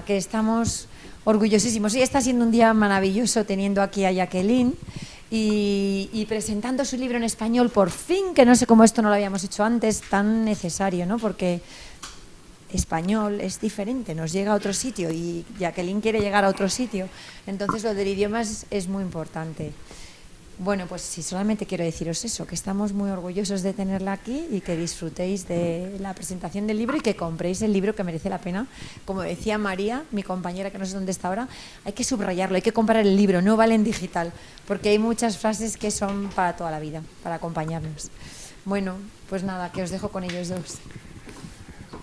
nada, que estamos orgullosísimos. Y está siendo un día maravilloso teniendo aquí a Jacqueline y presentando su libro en español, por fin, que no sé cómo esto no lo habíamos hecho antes, tan necesario, ¿no? Porque español es diferente, nos llega a otro sitio y Jacqueline quiere llegar a otro sitio, entonces lo del idioma es muy importante. Bueno, pues sí, solamente quiero deciros eso, que estamos muy orgullosos de tenerla aquí y que disfrutéis de la presentación del libro y que compréis el libro, que merece la pena. Como decía María, mi compañera, que no sé dónde está ahora, hay que subrayarlo, hay que comprar el libro, no vale en digital, porque hay muchas frases que son para toda la vida, para acompañarnos. Bueno, pues nada, que os dejo con ellos dos.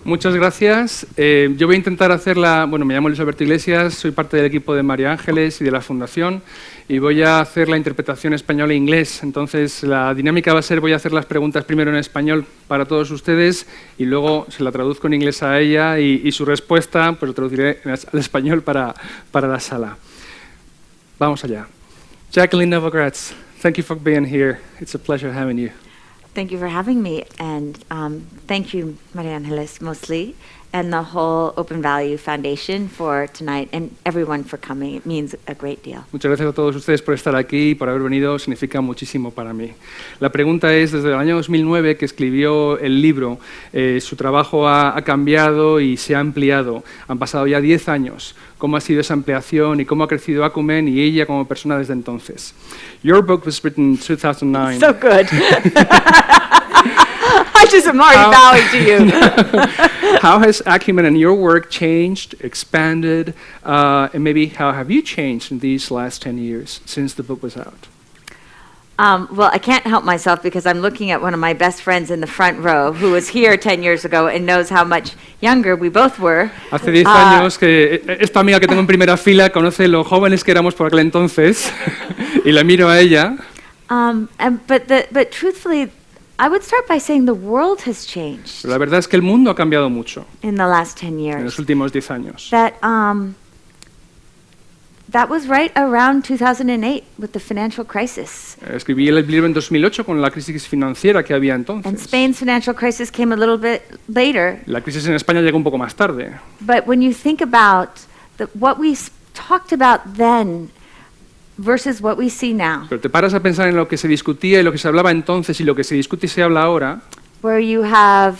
Muchas gracias. Yo voy a intentar hacerla. Bueno, me llamo Luis Alberto Iglesias, soy parte del equipo de María Ángeles y de la Fundación y voy a hacer la interpretación español e inglés. Entonces, la dinámica va a ser, voy a hacer las preguntas primero en español para todos ustedes y luego se la traduzco en inglés a ella y su respuesta pues lo traduciré al español para la sala. Vamos allá. Jacqueline Novogratz, thank you for being here. It's a pleasure having you. Thank you for having me, and thank you, Maria Angeles, mostly, and the whole Open Value Foundation for tonight, and everyone for coming. It means a great deal. Muchas gracias a todos ustedes por estar aquí y por haber venido, significa muchísimo para mí. La pregunta es, desde el año 2009 que escribió el libro, su trabajo ha cambiado y se ha ampliado. Han pasado ya 10 años. ¿Cómo ha sido esa ampliación y cómo ha crecido Acumen y ella como persona desde entonces? Your book was written in 2009. So good. I just am already bowing to you. How has Acumen and your work changed, expanded, and maybe how have you changed in these last 10 years since the book was out? Well, I can't help myself because I'm looking at one of my best friends in the front row who was here 10 years ago and knows how much younger we both were. Hace 10 años que esta amiga que tengo en primera fila conoce lo jóvenes que éramos por aquel entonces y la miro a ella. But truthfully, I would start by saying the world has changed. Pero la verdad es que el mundo ha cambiado mucho in the last 10 years. En los últimos 10 años. That was right around 2008 with the financial crisis. Escribí el libro en 2008 con la crisis financiera que había entonces. And Spain's financial crisis came a little bit later. La crisis en España llegó un poco más tarde. But when you think about what we talked about then versus what we see now. Pero te paras a pensar en lo que se discutía y lo que se hablaba entonces y lo que se discute y se habla ahora. Where you have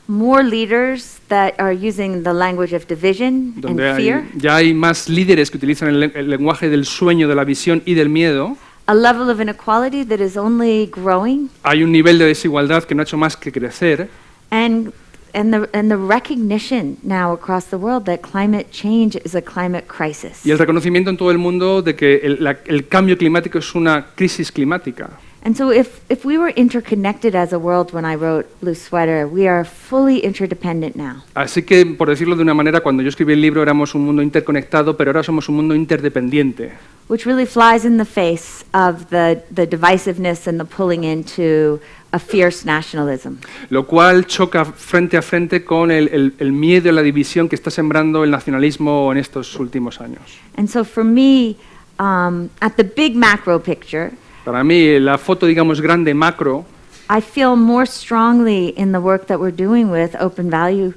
more leaders that are using the language of division and fear. Ya hay más líderes que utilizan el lenguaje del sueño, de la visión y del miedo. A level of inequality that is only growing. Hay un nivel de desigualdad que no ha hecho más que crecer. And the recognition now across the world that climate change is a climate crisis. Y el reconocimiento en todo el mundo de que el cambio climático es una crisis climática. And so if we were interconnected as a world when I wrote Blue Sweater, we are fully interdependent now. Así que, por decirlo de una manera, cuando yo escribí el libro éramos un mundo interconectado, pero ahora somos un mundo interdependiente. Which really flies in the face of the divisiveness and the pulling into a fierce nationalism. Lo cual choca frente a frente con el miedo y la división que está sembrando el nacionalismo en estos últimos años. And so for me, at the big macro picture, para mí, la foto, digamos, grande, macro, I feel more strongly in the work that we're doing with Open Value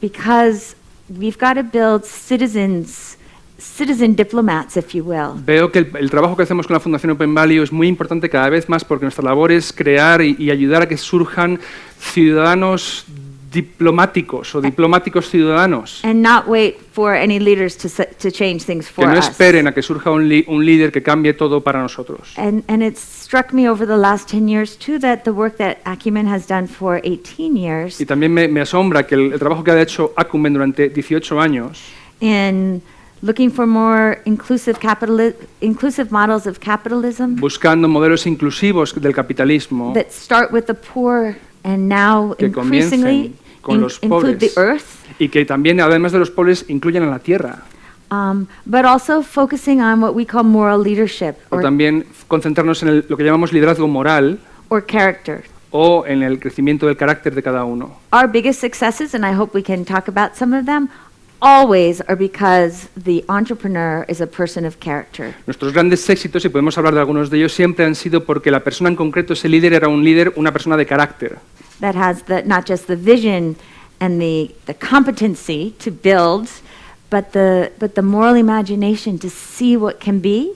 because we've got to build citizen diplomats, if you will. Veo que el trabajo que hacemos con la Fundación Open Value es muy importante cada vez más porque nuestra labor es crear y ayudar a que surjan ciudadanos diplomáticos o diplomáticos ciudadanos. And not wait for any leaders to change things for us. Que no esperen a que surja un líder que cambie todo para nosotros. And it struck me over the last 10 years too that the work that Acumen has done for 18 years. Y también me asombra que el trabajo que ha hecho Acumen durante 18 años. In looking for more inclusive models of capitalism. Buscando modelos inclusivos del capitalismo. That start with the poor and now increasingly con los pobres, the earth. Y que también, además de los pobres, incluyan a la tierra. But also focusing on what we call moral leadership. O también concentrarnos en lo que llamamos liderazgo moral. Or character. O en el crecimiento del carácter de cada uno. Our biggest successes, and I hope we can talk about some of them, always are because the entrepreneur is a person of character. Nuestros grandes éxitos, y podemos hablar de algunos de ellos, siempre han sido porque la persona en concreto, ese líder, era un líder, una persona de carácter. That has not just the vision and the competency to build but the moral imagination to see what can be,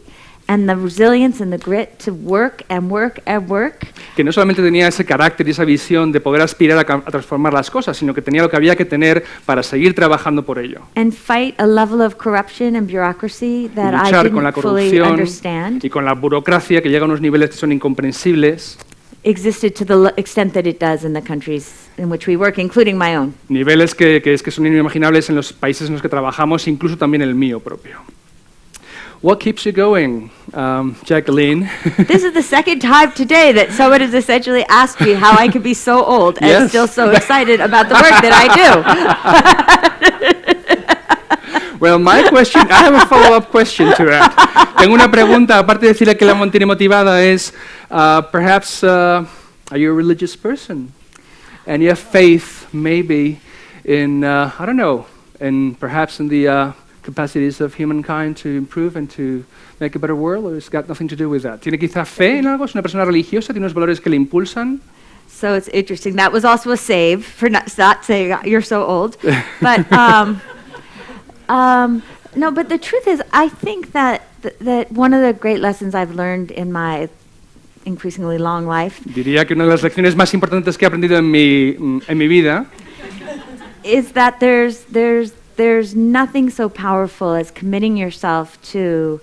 and the resilience and the grit to work and work and work. Que no solamente tenía ese carácter y esa visión de poder aspirar a transformar las cosas, sino que tenía lo que había que tener para seguir trabajando por ello. And fight a level of corruption and bureaucracy that I Luchar con la didn't fully corrupción understand y con la burocracia que llega a unos niveles que son incomprensibles. existed to the extent that it does in the countries in which we work, including my own. Niveles que son inimaginables en los países en los que trabajamos, incluso también el mío propio. What keeps you going, Jacqueline? This is the second time today that someone has essentially asked me how I could be so old and Yes. still so excited about the work that I do. Well, my question, I have a follow-up question to that. Tengo una pregunta, aparte de decirle que la mantiene motivada, es, perhaps, are you a religious person? And you have faith, maybe, in, I don't know, perhaps in the capacities of humankind to improve and to make a better world, or it's got nothing to do with that? ¿Tiene quizá fe en algo? ¿Es una persona religiosa? ¿Tiene unos valores que le impulsan? So it's interesting. That was also a save for not saying you're so old. But no, but the truth is, I think that one of the great lessons I've learned in my increasingly long life Diría que una de las lecciones más importantes que he aprendido en mi vida is that there's nothing so powerful as committing yourself to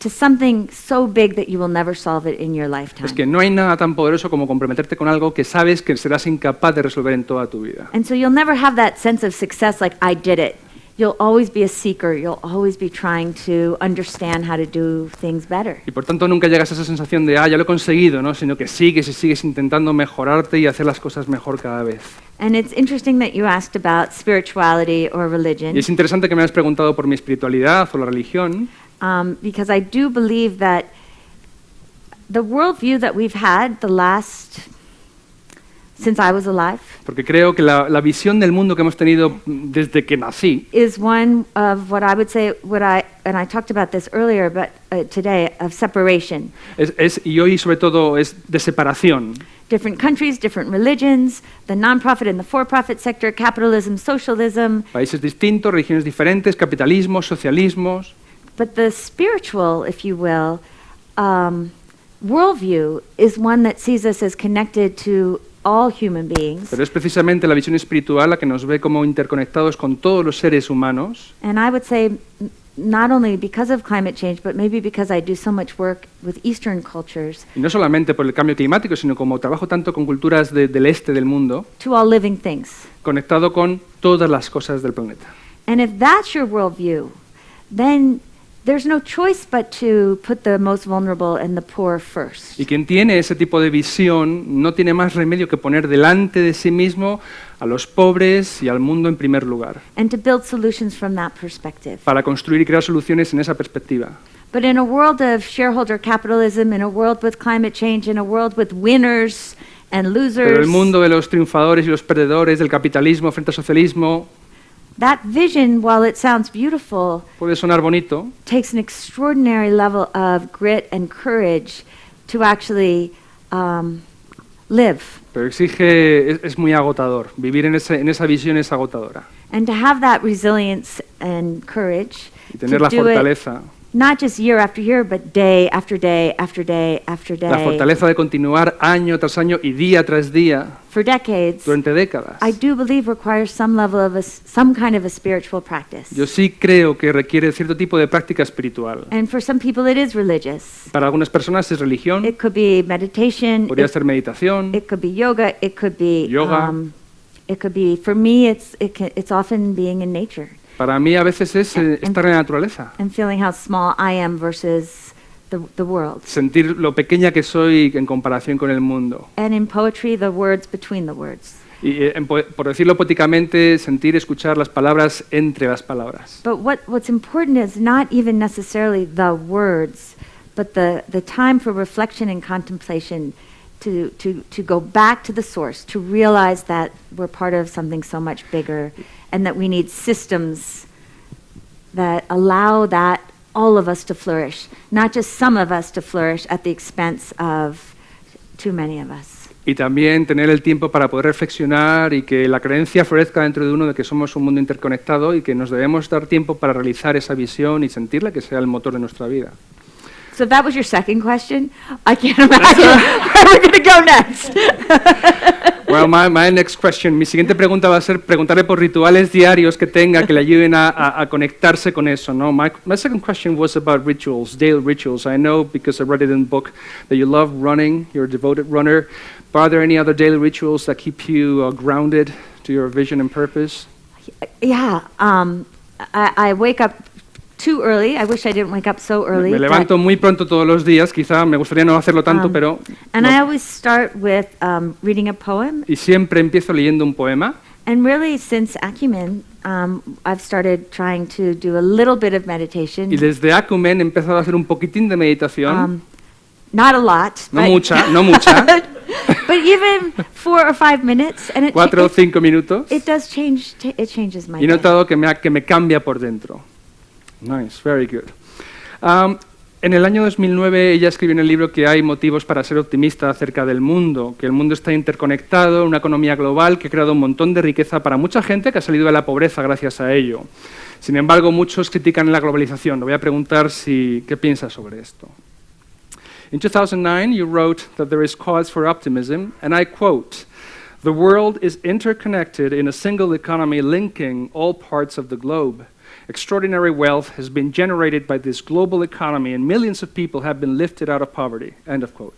something so big that you will never solve it in your lifetime. es que no hay nada tan poderoso como comprometerte con algo que sabes que serás incapaz de resolver en toda tu vida. And so you'll never have that sense of success like I did it. You'll always be a seeker. You'll always be trying to understand how to do things better. Y por tanto nunca llegas a esa sensación de, ya lo he conseguido, ¿no? Sino que sigues y sigues intentando mejorarte y hacer las cosas mejor cada vez. And it's interesting that you asked about spirituality or religion. Y es interesante que me hayas preguntado por mi espiritualidad o la religión, Because I do believe that the worldview that we've had since I was alive porque creo que la visión del mundo que hemos tenido desde que nací is one of what I would say, and I talked about this earlier, but today, of separation. y hoy sobre todo es de separación. Different countries, different religions, the non-profit and the for-profit sector, capitalism, socialism. Países distintos, religiones diferentes, capitalismos, socialismos. But the spiritual, if you will, worldview is one that sees us as connected to all human beings. Pero es precisamente la visión espiritual la que nos ve como interconectados con todos los seres humanos. And I would say not only because of climate change, but maybe because I do so much work with Eastern cultures, Y no solamente por el cambio climático, sino como trabajo tanto con culturas del este del mundo, to all living things. conectado con todas las cosas del planeta. And if that's your worldview, then there's no choice but to put the most vulnerable and the poor first. Y quien tiene ese tipo de visión no tiene más remedio que poner delante de sí mismo a los pobres y al mundo en primer lugar, And to build solutions from that perspective. para construir y crear soluciones en esa perspectiva. But in a world of shareholder capitalism, in a world with climate change, in a world with winners and Pero losers, el mundo de los triunfadores y los perdedores, del capitalismo frente al socialismo, that vision, while it sounds beautiful, puede sonar bonito, takes an extraordinary level of grit and courage to actually live. pero es muy agotador. Vivir en esa visión es agotadora. And to have that resilience and courage Y tener to la do it fortaleza, not just year after year, but day after day after day after la day fortaleza de continuar año tras año y día tras día for decades, durante décadas. I do believe requires some level of some kind of a spiritual practice. Yo sí creo que requiere cierto tipo de práctica espiritual. And for some people it is religious. Para algunas personas es religión, It could be meditation, podría ser meditación, it could be yoga, it could be Yoga. It could be, for me it's often being in nature para mí a veces es estar en la naturaleza, and feeling how small I am versus the world. sentir lo pequeña que soy en comparación con el mundo. And in poetry, the words between the words. Y por decirlo poéticamente, sentir, escuchar las palabras entre las palabras. But what's important is not even necessarily the words, but the time for reflection and contemplation to go back to the source, to realize that we're part of something so much bigger and that we need systems that allow that all of us to flourish, not just some of us to flourish at the expense of too many of us. y también tener el tiempo para poder reflexionar y que la creencia florezca dentro de uno de que somos un mundo interconectado y que nos debemos dar tiempo para realizar esa visión y sentirla que sea el motor de nuestra vida. So that was your second question. I can't imagine where we're going to go next. Well, my next question, mi siguiente pregunta va a ser preguntarle por rituales diarios que tenga que le ayuden a conectarse con eso, ¿no? My second question was about rituals, daily rituals. I know because I read it in the book that you love running, you're a devoted runner. But are there any other daily rituals that keep you grounded to your vision and purpose? Yeah, I wake up too early. I wish I didn't wake up so early. Me levanto muy pronto todos los días, quizá me gustaría no hacerlo tanto, pero... And no. I always start with reading a poem. Y siempre empiezo leyendo un poema. And really, since Acumen, I've started trying to do a little bit of meditation. Y desde Acumen he empezado a hacer un poquitín de meditación. Not a lot. No but mucha, no mucha. But even 4 or 5 minutes, and 4 o 5 minutos. it does change. It changes my Y he day. notado que me cambia por dentro. Nice, very good. En el año 2009 ella escribió en el libro que hay motivos para ser optimista acerca del mundo, que el mundo está interconectado, una economía global que ha creado un montón de riqueza para mucha gente que ha salido de la pobreza gracias a ello. Sin embargo, muchos critican la globalización. Le voy a preguntar qué piensa sobre esto. In 2009, you wrote that there is cause for optimism, and I quote, "The world is interconnected in a single economy linking all parts of the globe. Extraordinary wealth has been generated by this global economy, and millions of people have been lifted out of poverty." End of quote.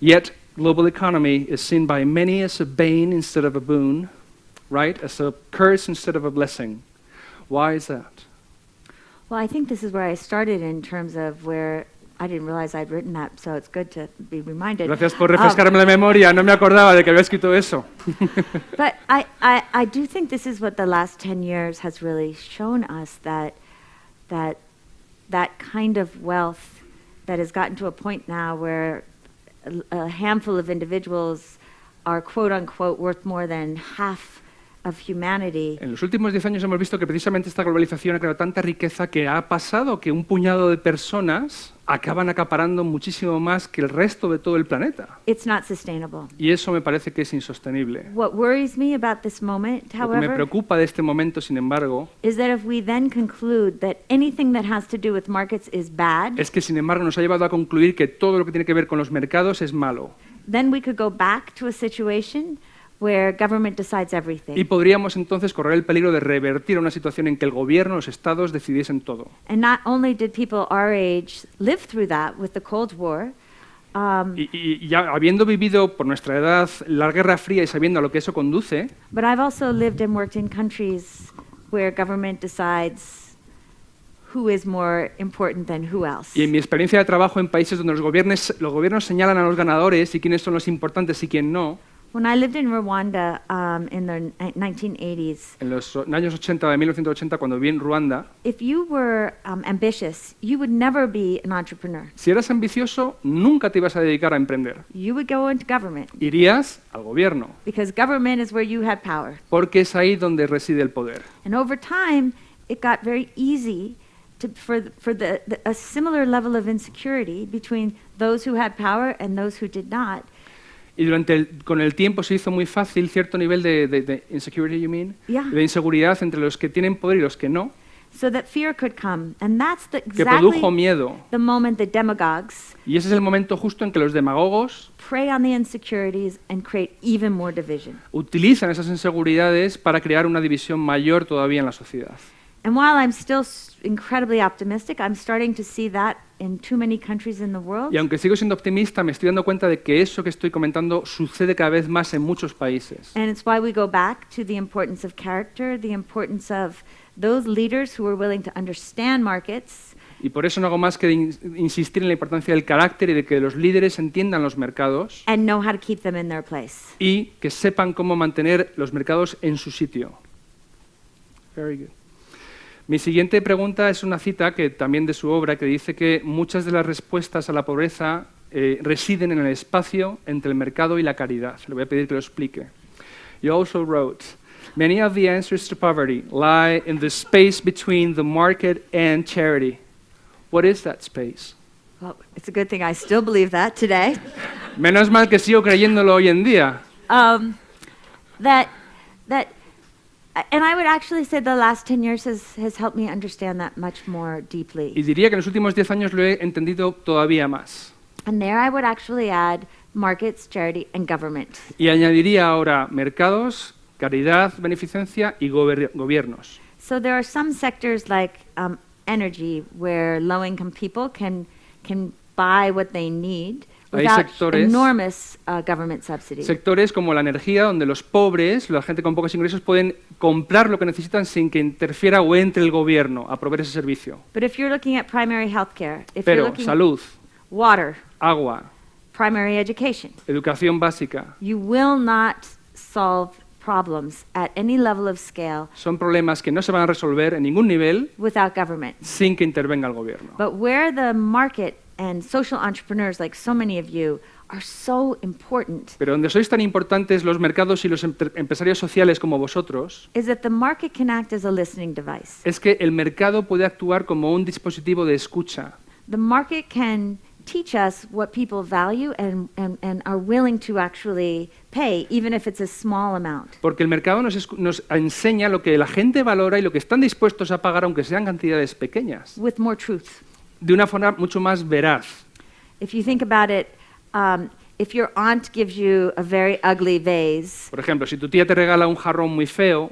Yet, global economy is seen by many as a bane instead of a boon, right? As a curse instead of a blessing. Why is that? Well, I think this is where I started in terms of where I didn't realize I'd written that, so it's good to be reminded. Gracias por refrescarme la memoria, no me acordaba de que había escrito eso. But I do think this is what the last 10 years has really shown us, that kind of wealth that has gotten to a point now where a handful of individuals are quote unquote worth more than half of humanity. En los últimos 10 años hemos visto que precisamente esta globalización ha creado tanta riqueza que ha pasado que un puñado de personas acaban acaparando muchísimo más que el resto de todo el planeta. It's not sustainable. Y eso me parece que es insostenible. What worries me about this moment, Lo que me however, preocupa de este momento, sin embargo, is that if we then conclude that anything that has to do with markets is bad, es que, sin embargo, nos ha llevado a concluir que todo lo que tiene que ver con los mercados es malo. then we could go back to a situation where government decides everything. Y podríamos entonces correr el peligro de revertir a una situación en que el gobierno, los estados, decidiesen todo. And not only did people our age live through that with the Cold War, Y ya habiendo vivido por nuestra edad la Guerra Fría y sabiendo a lo que eso conduce, but I've also lived and worked in countries where government decides who is more important than who else. y en mi experiencia de trabajo en países donde los gobiernos señalan a los ganadores y quiénes son los importantes y quién no, When I lived in Rwanda in the 1980s, en los años 80 de 1980, cuando viví en Ruanda, if you were ambitious, you would never be an entrepreneur. si eras ambicioso, nunca te ibas a dedicar a emprender. You would go into government Irías al gobierno, because government is where you had power. porque es ahí donde reside el poder. And over time, it got very easy for a similar level of insecurity between those who had power and those who did not. Y con el tiempo se hizo muy fácil cierto nivel de insecurity, you mean? Yeah. De inseguridad entre los que tienen poder y los que no, So that fear could come. And that's que produjo miedo. the moment the demagogues Y ese es el momento justo en que los demagogos prey on the insecurities and create even more division. utilizan esas inseguridades para crear una división mayor todavía en la sociedad. And while I'm still incredibly optimistic, I'm starting to see that in too many countries in the world. Y aunque sigo siendo optimista, me estoy dando cuenta de que eso que estoy comentando sucede cada vez más en muchos países. And it's why we go back to the importance of character, the importance of those leaders who are willing to understand markets. Y por eso no hago más que insistir en la importancia del carácter y de que los líderes entiendan los mercados And know how to keep them in their place. y que sepan cómo mantener los mercados en su sitio. Very good. Mi siguiente pregunta es una cita que también de su obra que dice que muchas de las respuestas a la pobreza residen en el espacio entre el mercado y la caridad. Le voy a pedir que lo explique. You also wrote, "Many of the answers to poverty lie in the space between the market and charity." What is that space? Well, it's a good thing I still believe that today. Menos mal que sigo creyéndolo hoy en día. That and I would actually say the last 10 years has helped me understand that much more deeply. Y diría que en los últimos 10 años lo he entendido todavía más. And there I would actually add markets, charity, and government. Y añadiría ahora mercados, caridad, beneficencia y gobiernos. So there are some sectors like energy where low-income people can buy what they need without enormous government subsidies. Sectores como la energía, donde los pobres, la gente con pocos ingresos, pueden comprar lo que necesitan sin que interfiera o entre el gobierno a proveer ese servicio. But if you're looking at primary healthcare, if Pero you're looking salud, water, agua, primary education, educación básica, you will not solve problems at any level of scale son problemas que no se van a resolver en ningún nivel without government. sin que intervenga el gobierno. But where the market and social entrepreneurs, like so many of you, are so important, Pero donde sois tan importantes los mercados y los empresarios sociales como vosotros, is that the market can act as a listening device. es que el mercado puede actuar como un dispositivo de escucha. The market can teach us what people value and are willing to actually pay, even if it's a small amount. Porque el mercado nos enseña lo que la gente valora y lo que están dispuestos a pagar, aunque sean cantidades pequeñas, With more truth. de una forma mucho más veraz. If you think about it, if your aunt gives you a very ugly vase, Por ejemplo, si tu tía te regala un jarrón muy feo,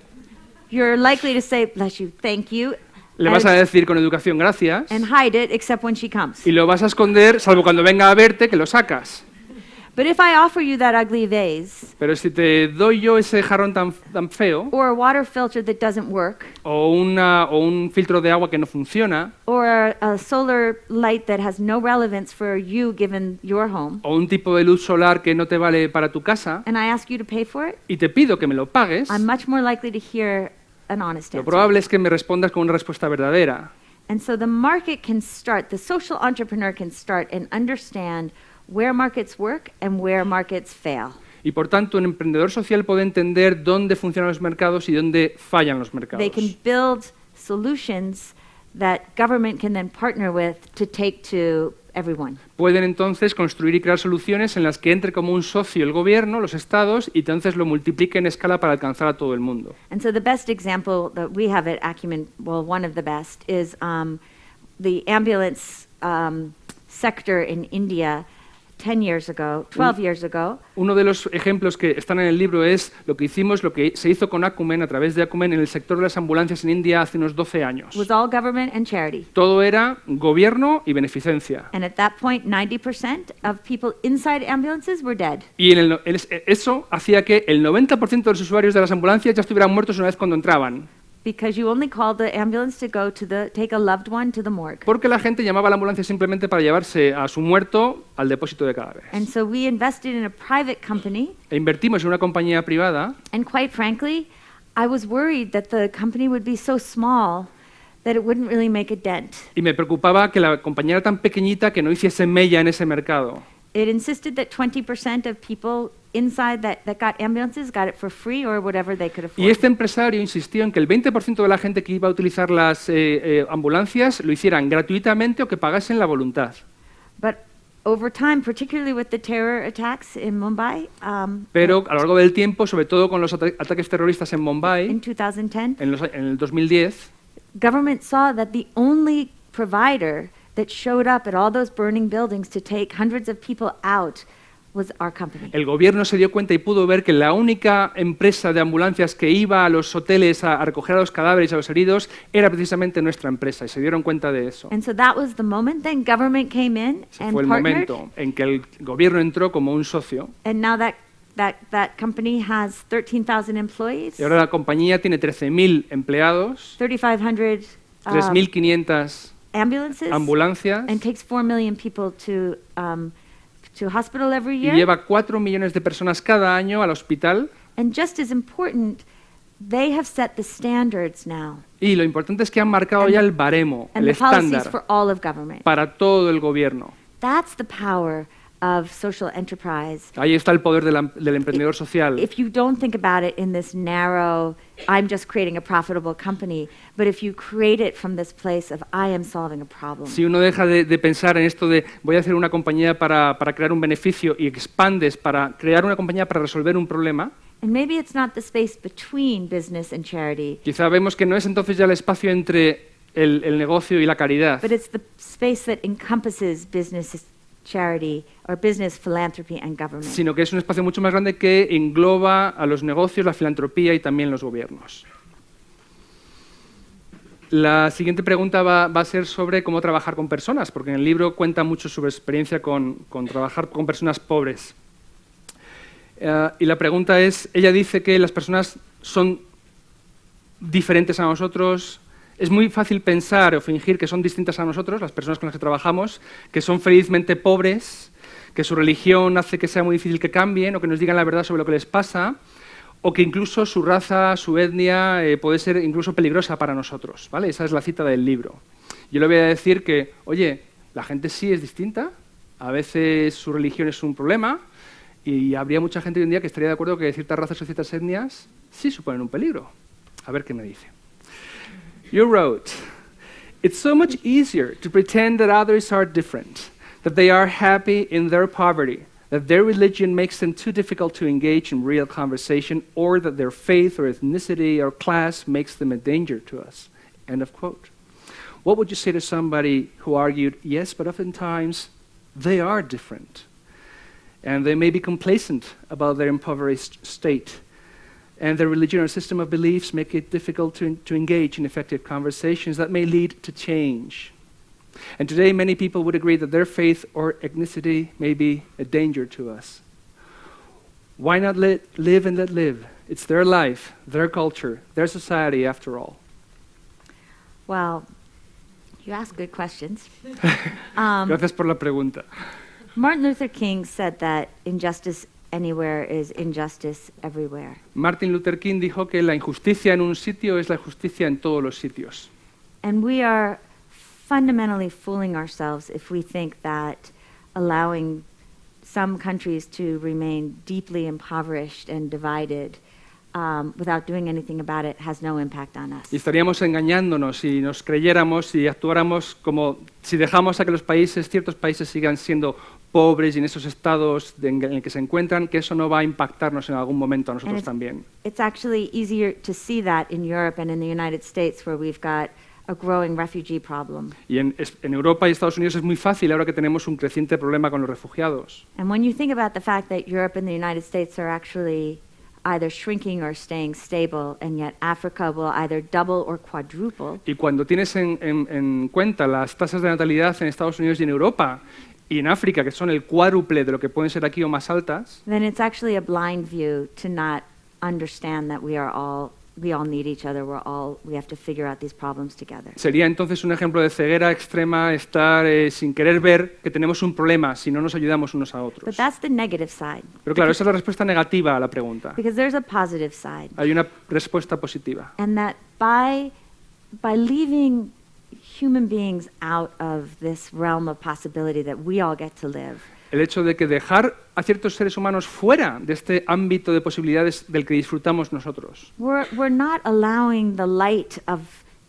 you're likely to say, bless you, thank you, le vas a decir con educación gracias and hide it except when she comes. y lo vas a esconder, salvo cuando venga a verte que lo sacas. But if I offer you that ugly vase, Pero si te doy yo ese jarrón tan feo, or a water filter that doesn't work, o un filtro de agua que no funciona, or a solar light that has no relevance for you given your home, o un tipo de luz solar que no te vale para tu casa, and I ask you to pay for it, y te pido que me lo pagues, I'm much more likely to hear an honest lo answer. probable es que me respondas con una respuesta verdadera. And so the market can start, the social entrepreneur can start and understand where markets work and where markets fail. Y por tanto, un emprendedor social puede entender dónde funcionan los mercados y dónde fallan los mercados. They can build solutions that government can then partner with to take to everyone. Pueden entonces construir y crear soluciones en las que entre como un socio el gobierno, los estados, y entonces lo multiplique en escala para alcanzar a todo el mundo. And so the best example that we have at Acumen, well, one of the best, is the ambulance sector in India 10 years ago, 12 years ago. Uno de los ejemplos que están en el libro es lo que hicimos, lo que se hizo con Acumen, a través de Acumen, en el sector de las ambulancias en India hace unos 12 años. Was all government and charity. Todo era gobierno y beneficencia. And at that point, 90% of people inside ambulances were dead. Y eso hacía que el 90% de los usuarios de las ambulancias ya estuvieran muertos una vez cuando entraban. Because you only called the ambulance to go to take a loved one to the morgue. Porque la gente llamaba a la ambulancia simplemente para llevarse a su muerto al depósito de cadáveres. And so we invested in a private company. E invertimos en una compañía privada. And quite frankly, I was worried that the company would be so small that it wouldn't really make a dent. Y me preocupaba que la compañía era tan pequeñita que no hiciese mella en ese mercado. It insisted that 20% of people inside that got ambulances got it for free or whatever they could afford. Y este empresario insistió en que el 20% de la gente que iba a utilizar las ambulancias lo hicieran gratuitamente o que pagasen la voluntad. But over time, particularly with the terror attacks in Mumbai, Pero a lo largo del tiempo, sobre todo con los ataques terroristas en in Mumbai, 2010, en el 2010, government saw that the only provider that showed up at all those burning buildings to take hundreds of people out was our company. el gobierno se dio cuenta y pudo ver que la única empresa de ambulancias que iba a los hoteles a recoger a los cadáveres y a los heridos era precisamente nuestra empresa, y se dieron cuenta de eso. And so that was the moment then government came in Ese and fue el partnered, momento en que el gobierno entró como un socio, and now that company has 13,000 employees, y ahora la compañía tiene 13.000 empleados, 3,500 3.500 ambulances, ambulancias, and takes 4 million people to hospital every y year. lleva 4 millones de personas cada año al hospital. And just as important, they have set the standards now Y lo importante es que han marcado ya el baremo, and el the policies estándar for all of government. para todo el gobierno. That's the power of social enterprise. Ahí está el poder del emprendedor social. If you don't think about it in this narrow, I'm just creating a profitable company, but if you create it from this place of I am solving a problem. Si uno deja de pensar en esto de voy a hacer una compañía para crear un beneficio y expandes para crear una compañía para resolver un problema, And maybe it's not the space between business and charity, quizá vemos que no es entonces ya el espacio entre el negocio y la caridad, but it's the space that encompasses business, charity, or business, philanthropy, and government. sino que es un espacio mucho más grande que engloba a los negocios, la filantropía y también los gobiernos. La siguiente pregunta va a ser sobre cómo trabajar con personas, porque en el libro cuenta mucho sobre su experiencia con trabajar con personas pobres. Y la pregunta es, ella dice que las personas son diferentes a nosotros. Es muy fácil pensar o fingir que son distintas a nosotros, las personas con las que trabajamos, que son felizmente pobres, que su religión hace que sea muy difícil que cambien o que nos digan la verdad sobre lo que les pasa, o que incluso su raza, su etnia puede ser incluso peligrosa para nosotros, ¿vale? Esa es la cita del libro. Yo le voy a decir que, oye, la gente sí es distinta, a veces su religión es un problema, y habría mucha gente hoy en día que estaría de acuerdo que ciertas razas o ciertas etnias sí suponen un peligro. A ver qué me dice. You wrote, "It's so much easier to pretend that others are different, that they are happy in their poverty, that their religion makes them too difficult to engage in real conversation, or that their faith or ethnicity or class makes them a danger to us." End of quote. What would you say to somebody who argued, yes, but oftentimes they are different, and they may be complacent about their impoverished state, and their religion or system of beliefs make it difficult to engage in effective conversations that may lead to change? And today many people would agree that their faith or ethnicity may be a danger to us. Why not live and let live? It's their life, their culture, their society after all. Well, you ask good questions. Gracias por la pregunta. Martin Luther King said that injustice anywhere is injustice everywhere. Martin Luther King dijo que la injusticia en un sitio es la justicia en todos los sitios. And we are fundamentally fooling ourselves if we think that allowing some countries to remain deeply impoverished and divided without doing anything about it has no impact on us. Y estaríamos engañándonos si nos creyéramos y actuáramos como si dejamos a que los países, ciertos países sigan siendo pobres y en esos estados en el que se encuentran, que eso no va a impactarnos en algún momento a nosotros también. It's actually easier to see that in Europe and in the United States where we've got a growing refugee problem. Y en Europa y Estados Unidos es muy fácil ahora que tenemos un creciente problema con los refugiados. And when you think about the fact that Europe and the United States are actually either shrinking or staying stable, and yet Africa will either double or quadruple. Y cuando tienes en cuenta las tasas de natalidad en Estados Unidos y en Europa y en África, que son el cuádruple de lo que pueden ser aquí o más altas, Then it's actually a blind view to not understand that we all need each other. We have to figure out these problems together. sería entonces un ejemplo de ceguera extrema estar sin querer ver que tenemos un problema si no nos ayudamos unos a But otros. that's the negative side. Pero claro, esa es la respuesta negativa a la pregunta. Because there's a positive side. Hay una respuesta positiva. And that by leaving human beings out of this realm of possibility that we all get to live, El hecho de que dejar a ciertos seres humanos fuera de este ámbito de posibilidades del que disfrutamos nosotros. we're not allowing the light of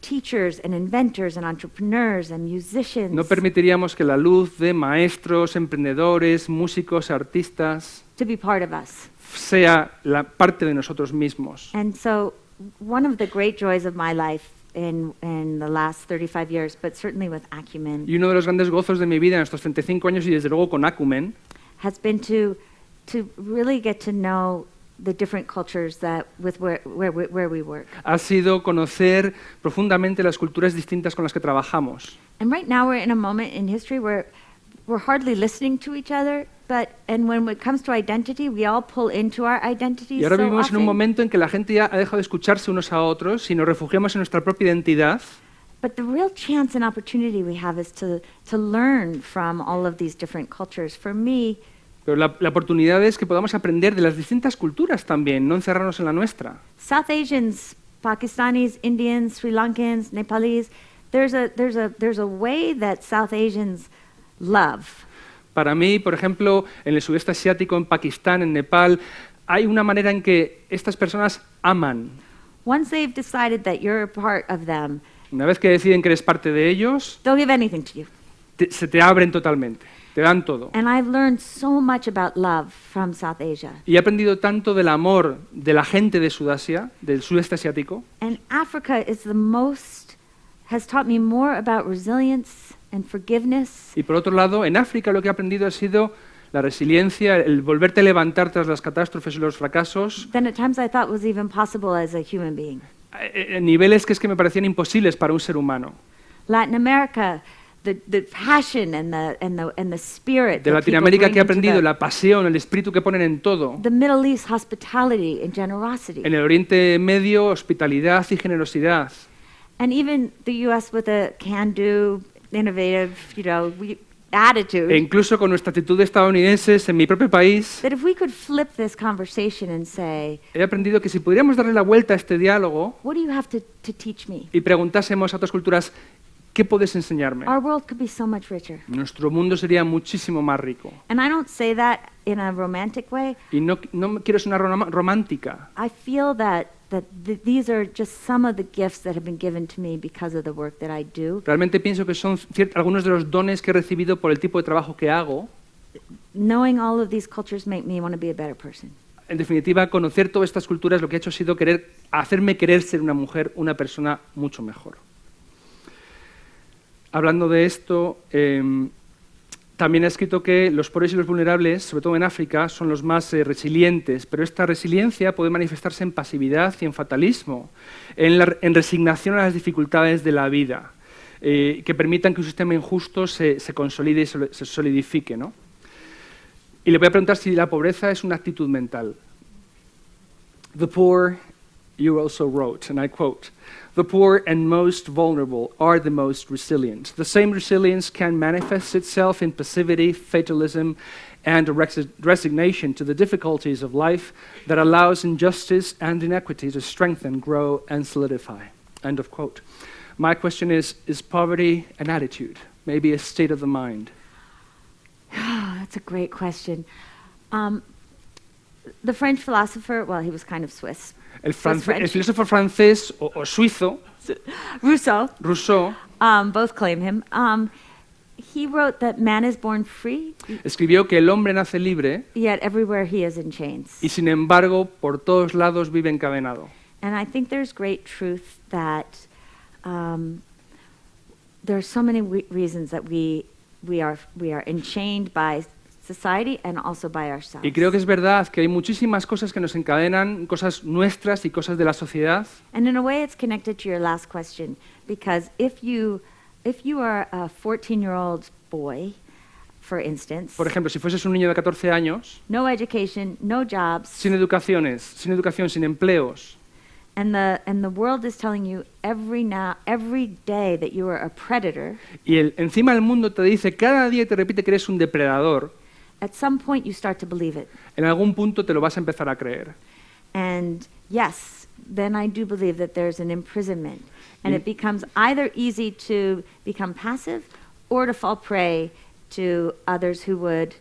teachers and inventors and entrepreneurs and musicians No permitiríamos que la luz de maestros, emprendedores, músicos, artistas to be part of us. sea la parte de nosotros mismos. And so one of the great joys of my life in the last 35 years, but certainly with Acumen, Y uno de los grandes gozos de mi vida en estos 35 años y desde luego con Acumen has been to really get to know the different cultures that where we work. ha sido conocer profundamente las culturas distintas con las que trabajamos. And right now we're in a moment in history where we're hardly listening to each other, and when it comes to identity, we all pull into our identities Y ahora so vivimos en un often. momento en que la gente ya ha dejado de escucharse unos a otros y nos refugiamos en nuestra propia identidad. But the real chance and opportunity we have is to learn from all of these different cultures. For me, Pero la oportunidad es que podamos aprender de las distintas culturas también, no encerrarnos en la nuestra. South Asians, Pakistanis, Indians, Sri Lankans, Nepalese, there's a way that South Asians love. Para mí, por ejemplo, en el sudeste asiático, en Pakistán, en Nepal, hay una manera en que estas personas aman. Once they've decided that you're a part of them, Una vez que deciden que eres parte de ellos, they'll give anything to you. se te abren totalmente, te dan todo. And I've learned so much about love from South Asia. Y he aprendido tanto del amor de la gente de Sudasia, del sudeste asiático, And Africa has taught me more about resilience and forgiveness y por otro lado, en África lo que he aprendido ha sido la resiliencia, el volverte a levantar tras las catástrofes y los fracasos, than at times I thought was even possible as a human being. en niveles que me parecían imposibles para un ser humano. Latin America, the passion and the spirit. De that Latinoamérica people que he bring into aprendido la pasión, el espíritu que ponen en todo. the Middle East, hospitality and generosity. En el Oriente Medio, hospitalidad y generosidad. And even the U.S. with a can-do, innovative, attitude. E incluso con nuestra actitud de estadounidenses en mi propio país, That if we could flip this conversation and say, he aprendido que si pudiéramos darle la vuelta a este diálogo what do you have to teach me? y preguntásemos a otras culturas, ¿qué puedes enseñarme? Our world could be so much richer. Nuestro mundo sería muchísimo más rico. And I don't say that in a romantic way. Y no quiero ser una romántica. I feel that these are just some of the gifts that have been given to me because of the work that I do. Realmente pienso que son algunos de los dones que he recibido por el tipo de trabajo que hago. Knowing all of these cultures make me want to be a better person. En definitiva, conocer todas estas culturas lo que ha hecho ha sido hacerme querer ser una mujer, una persona mucho mejor. Hablando de esto, también ha escrito que los pobres y los vulnerables, sobre todo en África, son los más resilientes, pero esta resiliencia puede manifestarse en pasividad y en fatalismo, en resignación a las dificultades de la vida, que permitan que un sistema injusto se consolide y se solidifique, ¿no? Y le voy a preguntar si la pobreza es una actitud mental. The poor, you also wrote, and I quote, "The poor and most vulnerable are the most resilient. The same resilience can manifest itself in passivity, fatalism, and a resignation to the difficulties of life that allows injustice and inequity to strengthen, grow, and solidify." End of quote. My question is poverty an attitude, maybe a state of the mind? That's a great question. The French philosopher, well, he was kind of Swiss. El filósofo francés o suizo, Rousseau, both claim him. He wrote that man is born free, escribió que el hombre nace libre yet everywhere he is in chains. y sin embargo por todos lados vive encadenado. And I think there's great truth that there are so many reasons that we are enchained by society and also by ourselves. Y creo que es verdad que hay muchísimas cosas que nos encadenan, cosas nuestras y cosas de la sociedad. And in a way it's connected to your last question, because if you are a 14-year-old boy, for instance, Por ejemplo, si fueses un niño de 14 años, no education, no jobs, sin educación, sin empleos, and the world is telling you every day that you are a predator, y encima el mundo te dice cada día y te repite que eres un depredador, at some point you start to believe it. en algún punto te lo vas a empezar a creer. And yes, then I do believe that there's an imprisonment, and it becomes either easy to become passive or to fall prey to others who would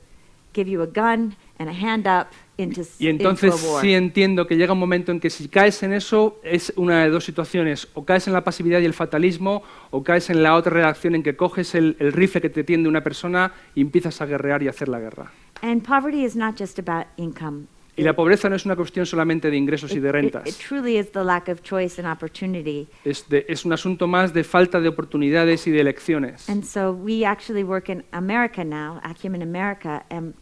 give you a gun and a hand up into Y entonces a war. sí entiendo que llega un momento en que si caes en eso es una de dos situaciones, o caes en la pasividad y el fatalismo, o caes en la otra reacción en que coges el rifle que te tiende una persona y empiezas a guerrear y a hacer la guerra. And poverty is not just about income. Y la pobreza no es una cuestión solamente de ingresos y de It rentas, truly is the lack of choice and opportunity. es un asunto más de falta de oportunidades y de elecciones. And so we actually work in America now, Acumen America, and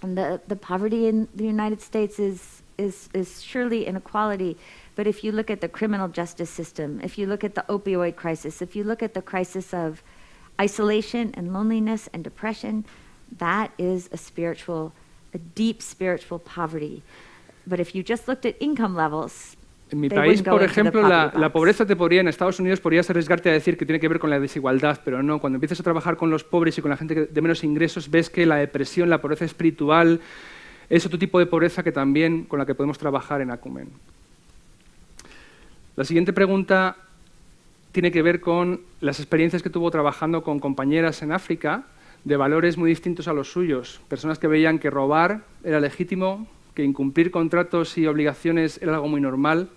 the poverty in the United States is surely inequality. But if you look at the criminal justice system, if you look at the opioid crisis, if you look at the crisis of isolation and loneliness and depression, that is a deep spiritual poverty. But if you just looked at income levels, En mi they país, wouldn't go por into the ejemplo, poverty la box. pobreza en Estados Unidos podrías arriesgarte a decir que tiene que ver con la desigualdad, pero no. Cuando empiezas a trabajar con los pobres y con la gente de menos ingresos, ves que la depresión, la pobreza espiritual, es otro tipo de pobreza que también con la que podemos trabajar en Acumen. La siguiente pregunta tiene que ver con las experiencias que tuvo trabajando con compañeras en África, de valores muy distintos a los suyos. Personas que veían que robar era legítimo, que incumplir contratos y obligaciones era algo muy normal.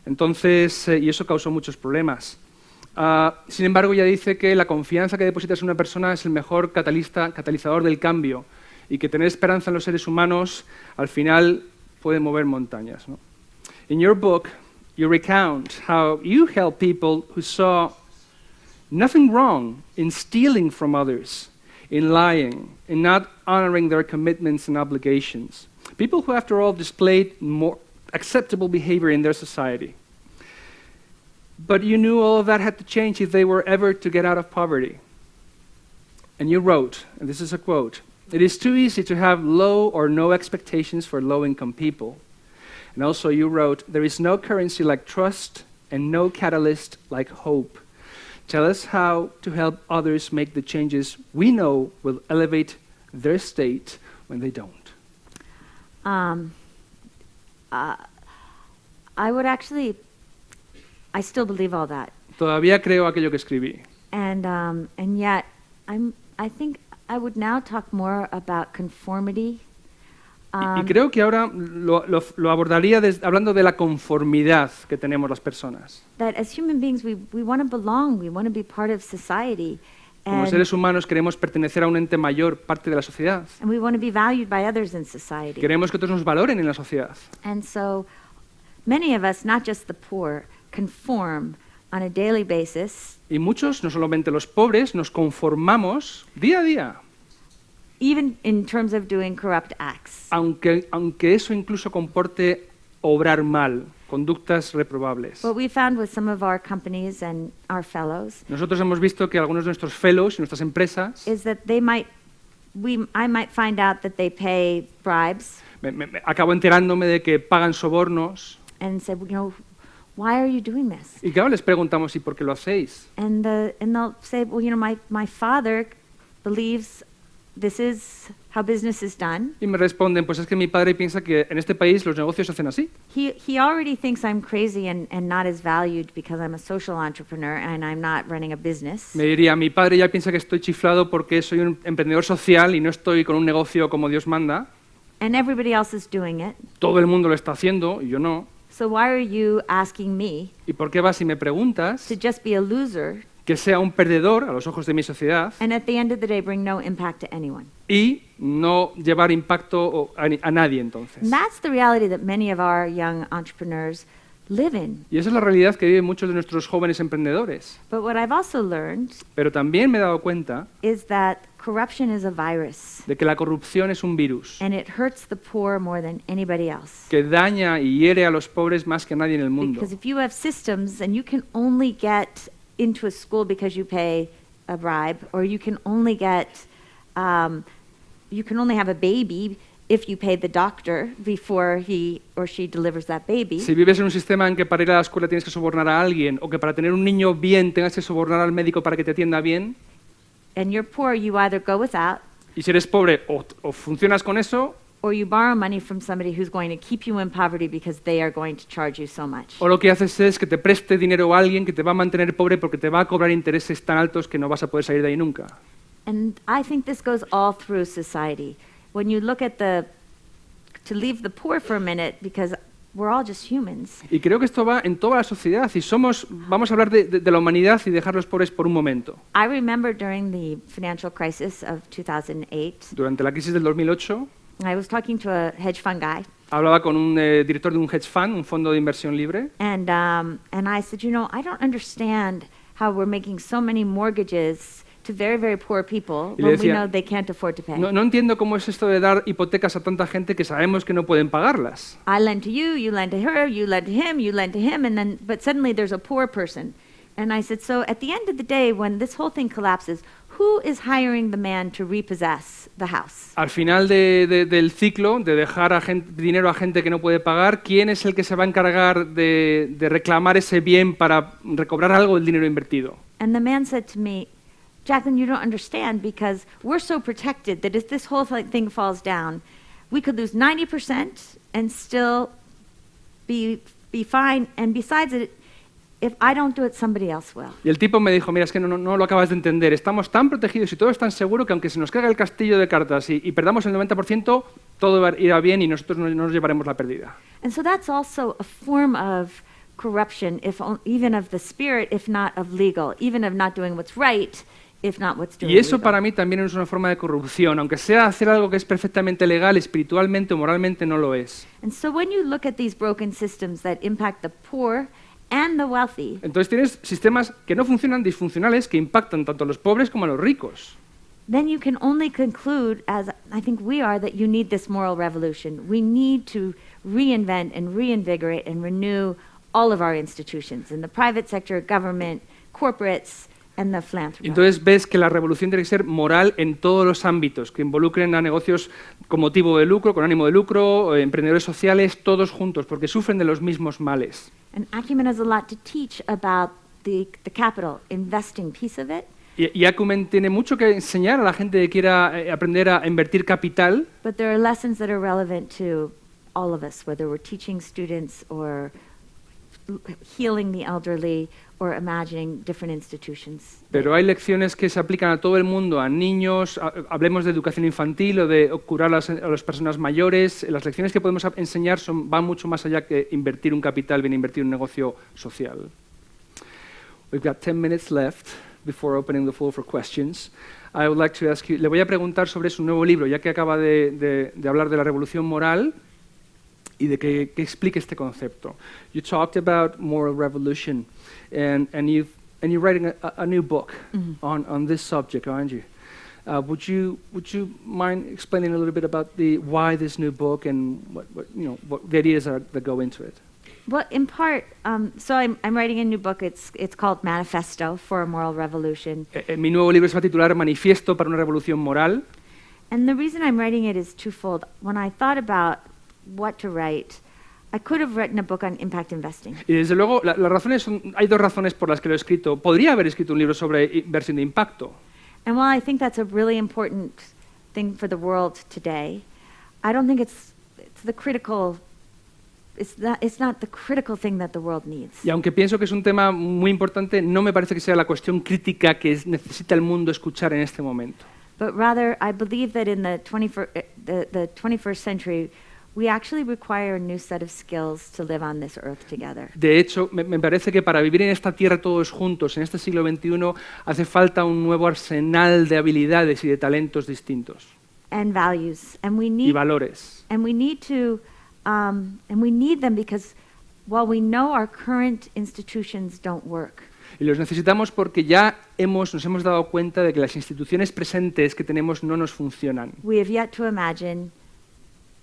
Entonces, y eso causó muchos problemas. Sin embargo, ella dice que la confianza que depositas en una persona es el mejor catalizador del cambio y que tener esperanza en los seres humanos al final puede mover montañas, ¿no? In your book, you recount how you help people who saw nothing wrong in stealing from others, in lying, in not honoring their commitments and obligations. People who, after all, displayed more acceptable behavior in their society. But you knew all of that had to change if they were ever to get out of poverty. And you wrote, and this is a quote, "It is too easy to have low or no expectations for low-income people." And also you wrote, "There is no currency like trust and no catalyst like hope. Tell us how to help others make the changes we know will elevate their state when they don't." I still believe all that. Todavía creo aquello que escribí. And yet, I think I would now talk more about conformity. Y creo que ahora lo abordaría hablando de la conformidad que tenemos las personas. That as human beings, we want to belong, we want to be part of society. Como seres humanos queremos pertenecer a un ente mayor, parte de la sociedad. And we want to be valued by others in society. Queremos que otros nos valoren en la sociedad. And so, many of us, not just the poor, conform on a daily basis. Y muchos, no solamente los pobres, nos conformamos día a día. Even in terms of doing corrupt acts. Aunque eso incluso comporte obrar mal, conductas reprobables. What we found with some of our companies and our fellows Nosotros hemos visto que algunos de nuestros fellows y nuestras empresas is that I might find out that they pay bribes acabo enterándome de que pagan sobornos. and say, why are you doing this? Y claro, les preguntamos, ¿y por qué lo hacéis? And they'll say, well, my father believes this is how business is done. Y me responden, pues es que mi padre piensa que en este país los negocios se hacen así. He already thinks I'm crazy and not as valued because I'm a social entrepreneur and I'm not running a business. Me diría, mi padre ya piensa que estoy chiflado porque soy un emprendedor social y no estoy con un negocio como Dios manda. And everybody else is doing it. Todo el mundo lo está haciendo y yo no. So why are you asking me ¿Y por qué vas y me preguntas to just be a loser que sea un perdedor a los ojos de mi sociedad and at the end of the day bring no impact to anyone? y no llevar impacto a nadie entonces? And that's the reality that many of our young entrepreneurs live in. Y esa es la realidad que viven muchos de nuestros jóvenes emprendedores. But what I've also learned Pero también me he dado cuenta is that corruption is a virus de que la corrupción es un virus and it hurts the poor more than anybody else. que daña y hiere a los pobres más que nadie en el mundo. Because if you have systems and you can only get into a school because you pay a bribe, or you can only have a baby if you pay the doctor before he or she delivers that baby. Si vives en un sistema en que para ir a la escuela tienes que sobornar a alguien o que para tener un niño bien tengas que sobornar al médico para que te atienda bien, And you're poor, you either go without y si eres pobre o funcionas con eso or you borrow money from somebody who's going to keep you in poverty because they are going to charge you so much. o lo que haces es que te preste dinero a alguien que te va a mantener pobre porque te va a cobrar intereses tan altos que no vas a poder salir de ahí nunca. And I think this goes all through society. When you look at to leave the poor for a minute, because we're all just humans. Y creo que esto va en toda la sociedad y vamos a hablar de la humanidad y dejar los pobres por un momento. I remember during the financial crisis of 2008, Durante la crisis del 2008 I was talking to a hedge fund guy, hablaba con un director de un hedge fund, un fondo de inversión libre, and I said, I don't understand how we're making so many mortgages to very, very poor people Y le when we decía, know they can't afford to pay. no entiendo cómo es esto de dar hipotecas a tanta gente que sabemos que no pueden pagarlas. I lend to you, you lend to her, you lend to him, you lend to him, but suddenly there's a poor person. And I said, so at the end of the day, when this whole thing collapses, who is hiring the man to repossess the house? Al final del ciclo, de dejar dinero a gente que no puede pagar, ¿quién es el que se va a encargar de reclamar ese bien para recobrar algo del dinero invertido? And the man said to me, Jacqueline, you don't understand, because we're so protected that if this whole thing falls down, we could lose 90% and still be fine. And besides it, if I don't do it, somebody else will. Y el tipo me dijo, mira, es que no lo acabas de entender, estamos tan protegidos y todo es tan seguro que aunque se nos caiga el castillo de cartas y perdamos el 90%, todo irá bien y nosotros no nos llevaremos la pérdida. And so that's also a form of corruption, even of the spirit, if not of legal, even of not doing what's right, if not what's doing Y eso legal. para mí también es una forma de corrupción, aunque sea hacer algo que es perfectamente legal, espiritualmente o moralmente no lo es. And so when you look at these broken systems that impact the poor and the wealthy, Entonces tienes sistemas que no funcionan, disfuncionales, que impactan tanto a los pobres como a los ricos. then you can only conclude, as I think we are, that you need this moral revolution. We need to reinvent and reinvigorate and renew all of our institutions in the private sector, government, corporates, and the philanthropy. Entonces ves que la revolución tiene que ser moral en todos los ámbitos, que involucren a negocios con motivo de lucro, con ánimo de lucro, emprendedores sociales, todos juntos, porque sufren de los mismos males. And Acumen has a lot to teach about the capital, investing piece of it, Y Acumen tiene mucho que enseñar a la gente que quiera aprender a invertir capital, but there are lessons that are relevant to all of us, whether we're teaching students or healing the elderly or imagining different institutions. pero hay lecciones que se aplican a todo el mundo, a niños, hablemos de educación infantil o de curar a las personas mayores. Las lecciones que podemos enseñar van mucho más allá que invertir un capital, bien invertir un negocio social. We've got 10 minutes left before opening the floor for questions. I would like to ask you, le voy a preguntar sobre su nuevo libro, ya que acaba de hablar de la revolución moral y de que explique este concepto. You talked about moral revolution, and you're writing a new book on this subject, aren't you? Would you mind explaining a little bit about why this new book and what the ideas are that go into it? Well, in part, so I'm writing a new book. It's called Manifesto for a Moral Revolution. Mi nuevo libro se va a titular Manifiesto para una revolución moral. And the reason I'm writing it is twofold. When I thought about what to write, I could have written a book on impact investing. Y desde luego, las razones hay dos razones por las que lo he escrito. Podría haber escrito un libro sobre inversión de impacto. And while I think that's a really important thing for the world today, I don't think it's the critical. It's not the critical thing that the world needs. Y aunque pienso que es un tema muy importante, no me parece que sea la cuestión crítica que necesita el mundo escuchar en este momento. But rather, I believe that in the 21st century, we actually require a new set of skills to live on this earth together. De hecho, me parece que para vivir en esta tierra todos juntos, en este siglo XXI, hace falta un nuevo arsenal de habilidades y de talentos distintos. And values, and we Y need valores. and we need to and we need them because while we know our current institutions don't work, Y los necesitamos porque ya nos hemos dado cuenta de que las instituciones presentes que tenemos no nos funcionan. we have yet to imagine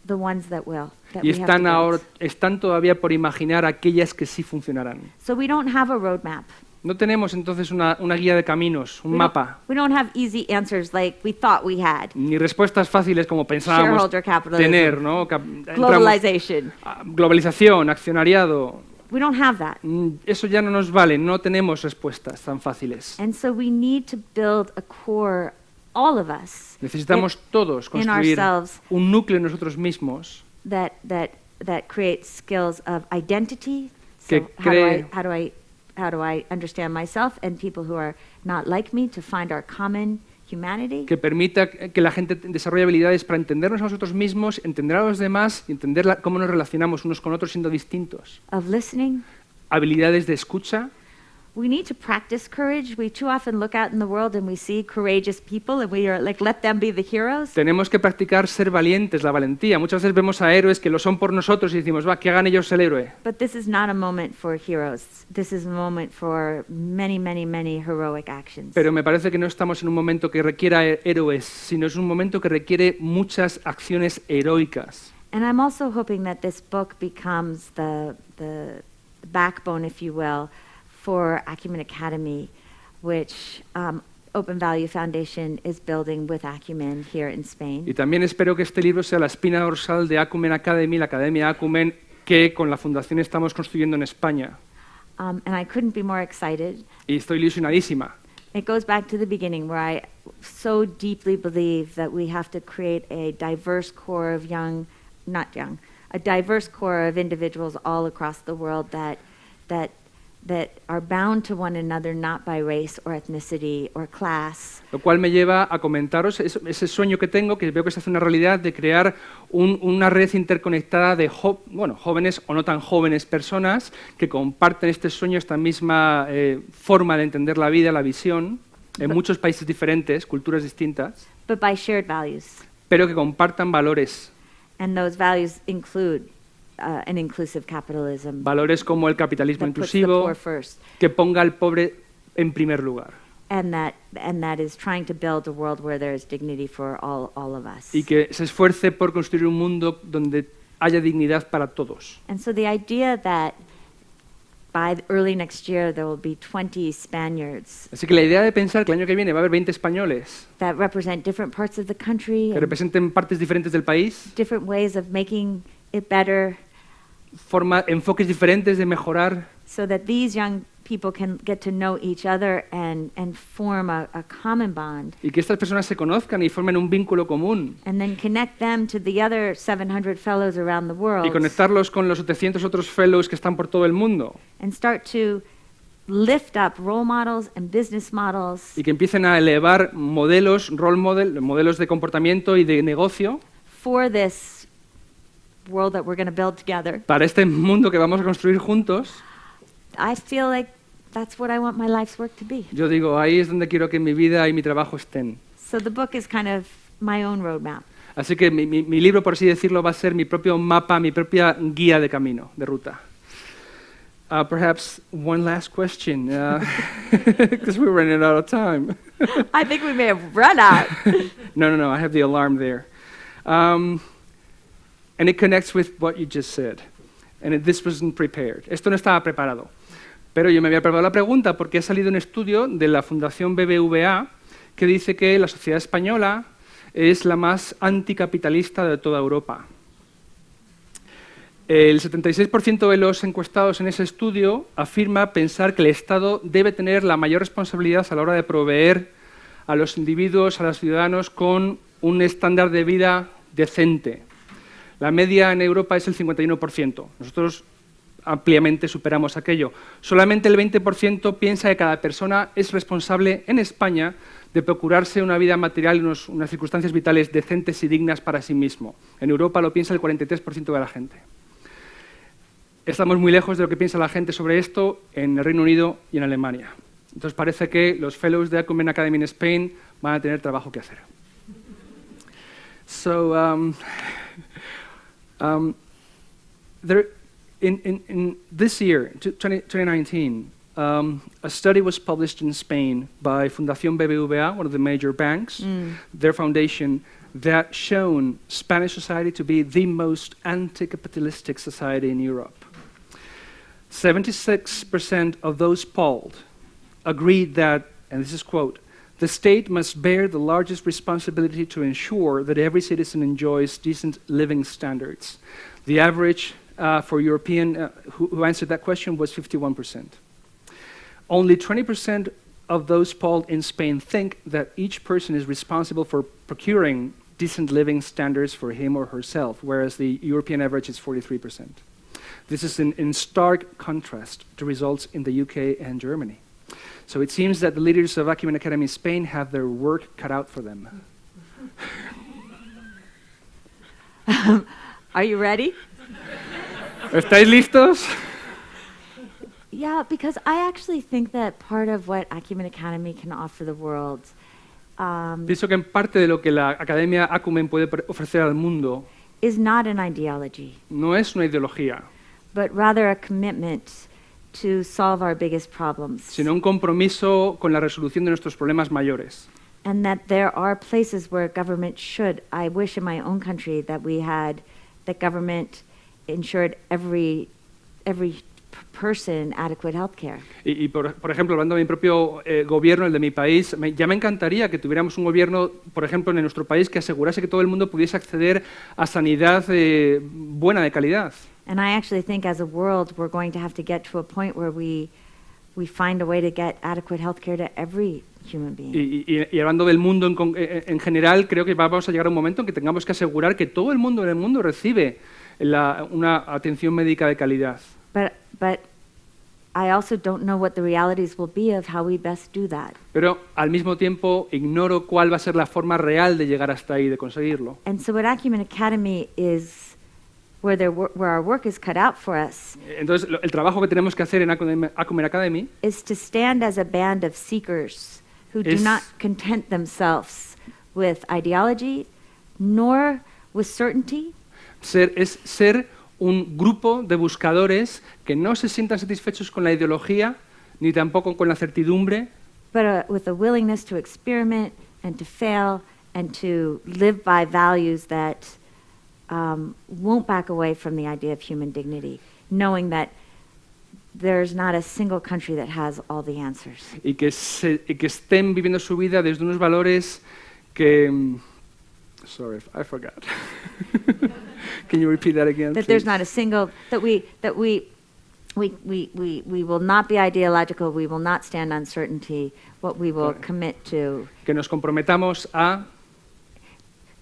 the ones that will. That Y we have to build. están todavía por imaginar aquellas que sí funcionarán. So we don't have a roadmap. No tenemos entonces una guía de caminos, un mapa, We don't have easy answers like we thought we had. ni respuestas fáciles como pensábamos Shareholder capitalism, tener, ¿no? Globalization. Globalización, accionariado. We don't have that. Eso ya no nos vale, no tenemos respuestas tan fáciles. And so we need to build a core, all of us, Necesitamos todos in construir ourselves un núcleo en nosotros mismos that creates skills of identity. Que So cree- how do I understand myself and people who are not like me to find our common humanity? que permita que la gente desarrolle habilidades para entendernos a nosotros mismos, entender a los demás y entender cómo nos relacionamos unos con otros siendo distintos. Of listening. Habilidades de escucha. We need to practice courage. We too often look out in the world and we see courageous people and we are like, let them be the heroes. Tenemos que practicar ser valientes, la valentía. Muchas veces vemos a héroes que lo son por nosotros y decimos, va, que hagan ellos el héroe. But this is not a moment for heroes. This is a moment for many, many, many heroic actions. Pero me parece que no estamos en un momento que requiera héroes, sino es un momento que requiere muchas acciones heroicas. And I'm also hoping that this book becomes the backbone, if you will, for Acumen Academy, which Open Value Foundation is building with Acumen here in Spain. Y también espero que este libro sea la espina dorsal de Acumen Academy, la Academia Acumen, que con la Fundación estamos construyendo en España. And I couldn't be more excited. Y estoy ilusionadísima. It goes back to the beginning where I so deeply believe that we have to create a diverse core of a diverse core of individuals all across the world that that are bound to one another not by race or ethnicity or class. Lo cual me lleva a comentaros ese sueño que tengo, que veo que se hace una realidad, de crear una red interconectada de jóvenes o no tan jóvenes personas que comparten este sueño, esta misma forma de entender la vida, la visión, en muchos países diferentes, culturas distintas, But by shared values. pero que compartan valores. And those values include an inclusive capitalism Valores como el capitalismo that puts the inclusivo, poor first, que ponga al pobre en primer lugar. and that is trying to build a world where there is dignity for all of us. Y que se esfuerce por construir un mundo donde haya dignidad para todos. And so the idea that by early next year there will be 20 Spaniards Así que la idea de pensar que el año que viene va a haber 20 españoles that represent different parts of the country, que and representen partes diferentes del país, different ways of making it better, enfoques diferentes de mejorar, so that these young people can get to know each other and form a common bond, y que estas personas se conozcan y formen un vínculo común, and then connect them to the other 700 fellows around the world, y conectarlos con los 700 otros fellows que están por todo el mundo, and start to lift up role models and business models y que empiecen a elevar modelos de comportamiento y de negocio for this world that we're going to build together. para este mundo que vamos a construir juntos. I feel like that's what I want my life's work to be. Yo digo, ahí es donde quiero que mi vida y mi trabajo estén. So the book is kind of my own roadmap. Así que mi libro, por así decirlo, va a ser mi propio mapa, mi propia guía de camino, de ruta. Perhaps one last question, because we're running out of time. I think we may have run out. No, I have the alarm there. And it connects with what you just said. And this wasn't prepared. Esto no estaba preparado. Pero yo me había preparado la pregunta porque ha salido un estudio de la Fundación BBVA que dice que la sociedad española es la más anticapitalista de toda Europa. El 76% de los encuestados en ese estudio afirma pensar que el Estado debe tener la mayor responsabilidad a la hora de proveer a los individuos, a los ciudadanos, con un estándar de vida decente. La media en Europa es el 51%. Nosotros ampliamente superamos aquello. Solamente el 20% piensa que cada persona es responsable en España de procurarse una vida material y unas circunstancias vitales decentes y dignas para sí mismo. En Europa lo piensa el 43% de la gente. Estamos muy lejos de lo que piensa la gente sobre esto en el Reino Unido y en Alemania. Entonces parece que los fellows de Acumen Academy en Spain van a tener trabajo que hacer. So, in this year, 2019, a study was published in Spain by Fundación BBVA, one of the major banks, their foundation, that shown Spanish society to be the most anti-capitalistic society in Europe. 76% of those polled agreed that, and this is quote, the state must bear the largest responsibility to ensure that every citizen enjoys decent living standards. The average for European who answered that question was 51%. Only 20% of those polled in Spain think that each person is responsible for procuring decent living standards for him or herself, whereas the European average is 43%. This is in stark contrast to results in the UK and Germany. So it seems that the leaders of Acumen Academy Spain have their work cut out for them. Are you ready? ¿Estáis listos? Yeah, because I actually think that part of what Acumen Academy can offer the world Pienso que en parte de lo que la Academia Acumen puede ofrecer al mundo is not an ideology, no es una ideología, but rather a commitment to solve our biggest problems. sino un compromiso con la resolución de nuestros problemas mayores. And that there are places where government should, I wish in my own country that we had, that government ensured every person adequate health care. Y por ejemplo, hablando de mi propio gobierno, el de mi país, ya me encantaría que tuviéramos un gobierno, por ejemplo, en nuestro país, que asegurase que todo el mundo pudiese acceder a sanidad buena, de calidad. And I actually think as a world we're going to have to get to a point where we find a way to get adequate health care to every human being. Y hablando del mundo en general, creo que vamos a llegar a un momento en que tengamos que asegurar que todo el mundo en el mundo recibe una atención médica de calidad. But I also don't know what the realities will be of how we best do that. Pero al mismo tiempo ignoro cuál va a ser la forma real de llegar hasta ahí, de conseguirlo. And so what Acumen Academy is, where our work is cut out for us, Entonces, el trabajo que tenemos que hacer en Acumen Academy is to stand as a band of seekers who do Es- not content themselves with ideology nor with certainty, es ser un grupo de buscadores que no se sientan satisfechos con la ideología ni tampoco con la certidumbre, but with a willingness to experiment and to fail and to live by values that won't back away from the idea of human dignity, knowing that there's not a single country that has all the answers. y que estén viviendo su vida desde unos valores que... Sorry, I forgot. Can you repeat that again, That there's please? not a single, that we will not be ideological, we will not stand on certainty, what we will Correcto. commit Que nos comprometamos a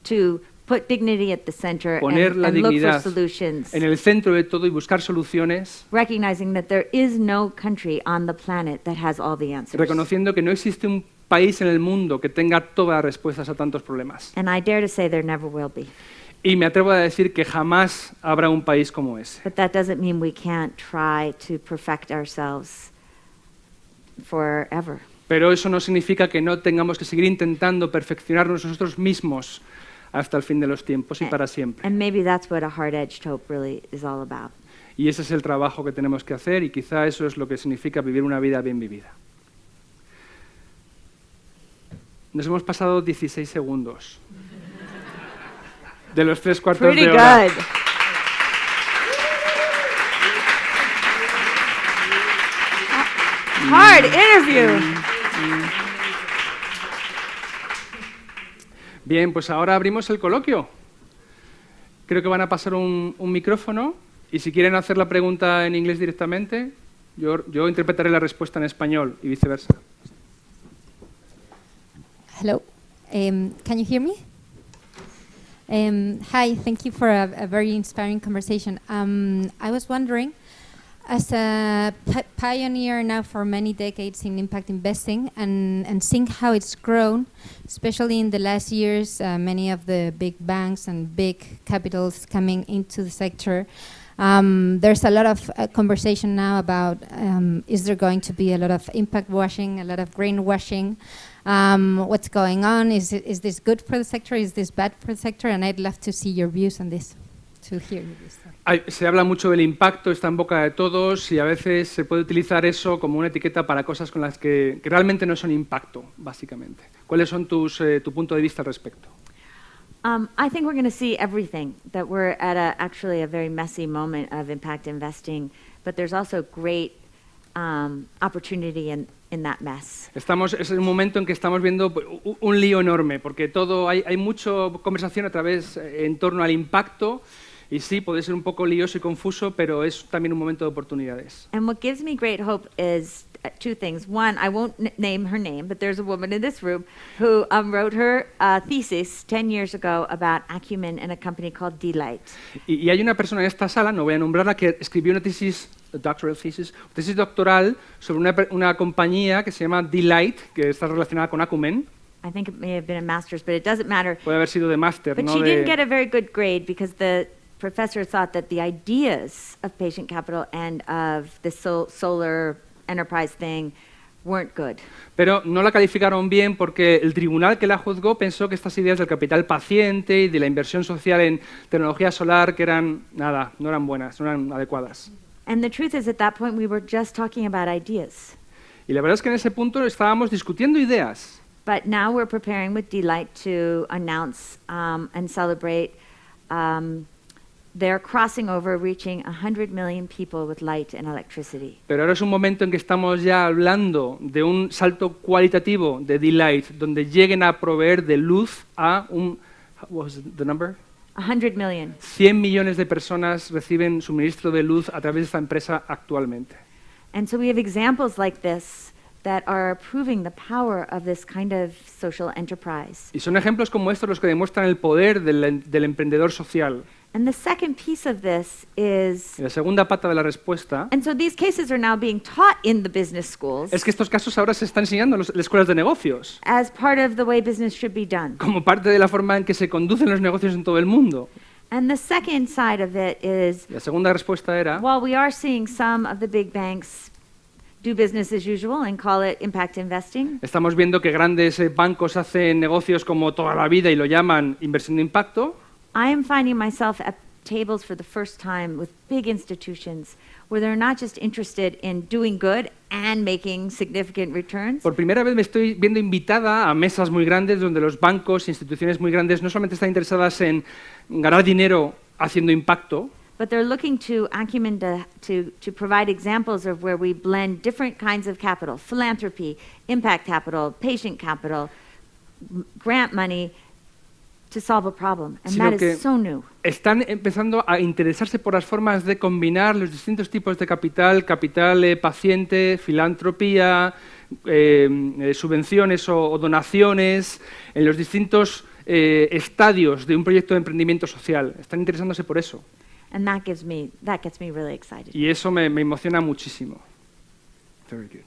to put dignity at the center poner la and look for dignidad solutions, en el centro de todo y buscar soluciones, recognizing that there is no country on the planet that has all the answers. reconociendo que no existe un país en el mundo que tenga todas las respuestas a tantos problemas. And I dare to say there never will be. Y me atrevo a decir que jamás habrá un país como ese. But that doesn't mean we can't try to perfect ourselves forever. Pero eso no significa que no tengamos que seguir intentando perfeccionarnos nosotros mismos hasta el fin de los tiempos y para siempre. And maybe that's what a hard-edged hope really is all about. Y ese es el trabajo que tenemos que hacer y quizá eso es lo que significa vivir una vida bien vivida. Nos hemos pasado 16 segundos de los 3/4 Pretty de hora. good. Hard interview. Bien, pues ahora abrimos el coloquio. Creo que van a pasar un micrófono y si quieren hacer la pregunta en inglés directamente, yo interpretaré la respuesta en español y viceversa. Hello. Can you hear me? Hi, thank you for a very inspiring conversation. I was wondering, as a pioneer now for many decades in impact investing and seeing how it's grown, especially in the last years, many of the big banks and big capitals coming into the sector, there's a lot of conversation now about is there going to be a lot of impact washing, a lot of greenwashing? What's going on? Is this good for the sector? Is this bad for the sector? And I'd love to see your views on this, to hear your views. Se habla mucho del impacto, está en boca de todos y a veces se puede utilizar eso como una etiqueta para cosas con las que realmente no son impacto, básicamente. ¿Cuáles son tu punto de vista al respecto? I think we're going to see everything, that we're at actually a very messy moment of impact investing, but there's also great opportunity in that mess. Es un momento en que estamos viendo un lío enorme, porque hay mucha conversación en torno al impacto, y sí, puede ser un poco lioso y confuso, pero es también un momento de oportunidades. And what gives me great hope is two things. One, I won't name her name, but there's a woman in this room who wrote her thesis 10 years ago about acumen in a company called Delight. Y hay una persona en esta sala, no voy a nombrarla, que escribió una tesis doctoral sobre una compañía que se llama Delight, que está relacionada con Acumen. I think it may have been a master's, but it doesn't matter. Puede haber sido de máster, But no she didn't get de... a very good grade because the professor thought that the ideas of patient capital and of the solar enterprise thing weren't good. Pero no la calificaron bien porque el tribunal que la juzgó pensó que estas ideas del capital paciente y de la inversión social en tecnología solar que no eran buenas, no eran adecuadas. And the truth is, at that point, we were just talking about ideas. Y la verdad es que en ese punto estábamos discutiendo ideas. But now we're preparing with Delight to announce and celebrate their crossing over, reaching 100 million people with light and electricity. Pero ahora es un momento en que estamos ya hablando de un salto cualitativo de Delight, donde lleguen a proveer de luz a what was the number? 100 million. 100 millones de personas reciben suministro de luz a través de esta empresa actualmente. And so we have examples like this that are proving the power of this kind of social enterprise. Y son ejemplos como estos los que demuestran el poder del emprendedor social. And the second piece of this is, Y la segunda pata de la respuesta and so these cases are now being taught in the business schools es que estos casos ahora se están enseñando en las escuelas de negocios, as part of the way business should be done. como parte de la forma en que se conducen los negocios en todo el mundo. And the second side of it is, La segunda respuesta era, while we are seeing some of the big banks do business as usual and call it impact investing, estamos viendo que grandes bancos hacen negocios como toda la vida y lo llaman inversión de impacto. I am finding myself at tables for the first time with big institutions where they're not just interested in doing good and making significant returns, Por primera vez me estoy viendo invitada a mesas muy grandes donde los bancos, instituciones muy grandes, no solamente están interesadas en ganar dinero haciendo impacto, but they're looking to Acumen to provide examples of where we blend different kinds of capital, philanthropy, impact capital, patient capital, grant money, to solve a problem. And Sino that que is so new. están empezando a interesarse por las formas de combinar los distintos tipos de capital, capital paciente, filantropía, subvenciones o donaciones, en los distintos estadios de un proyecto de emprendimiento social. Están interesándose por eso. And that gets me really excited. Y eso me emociona muchísimo. Very good.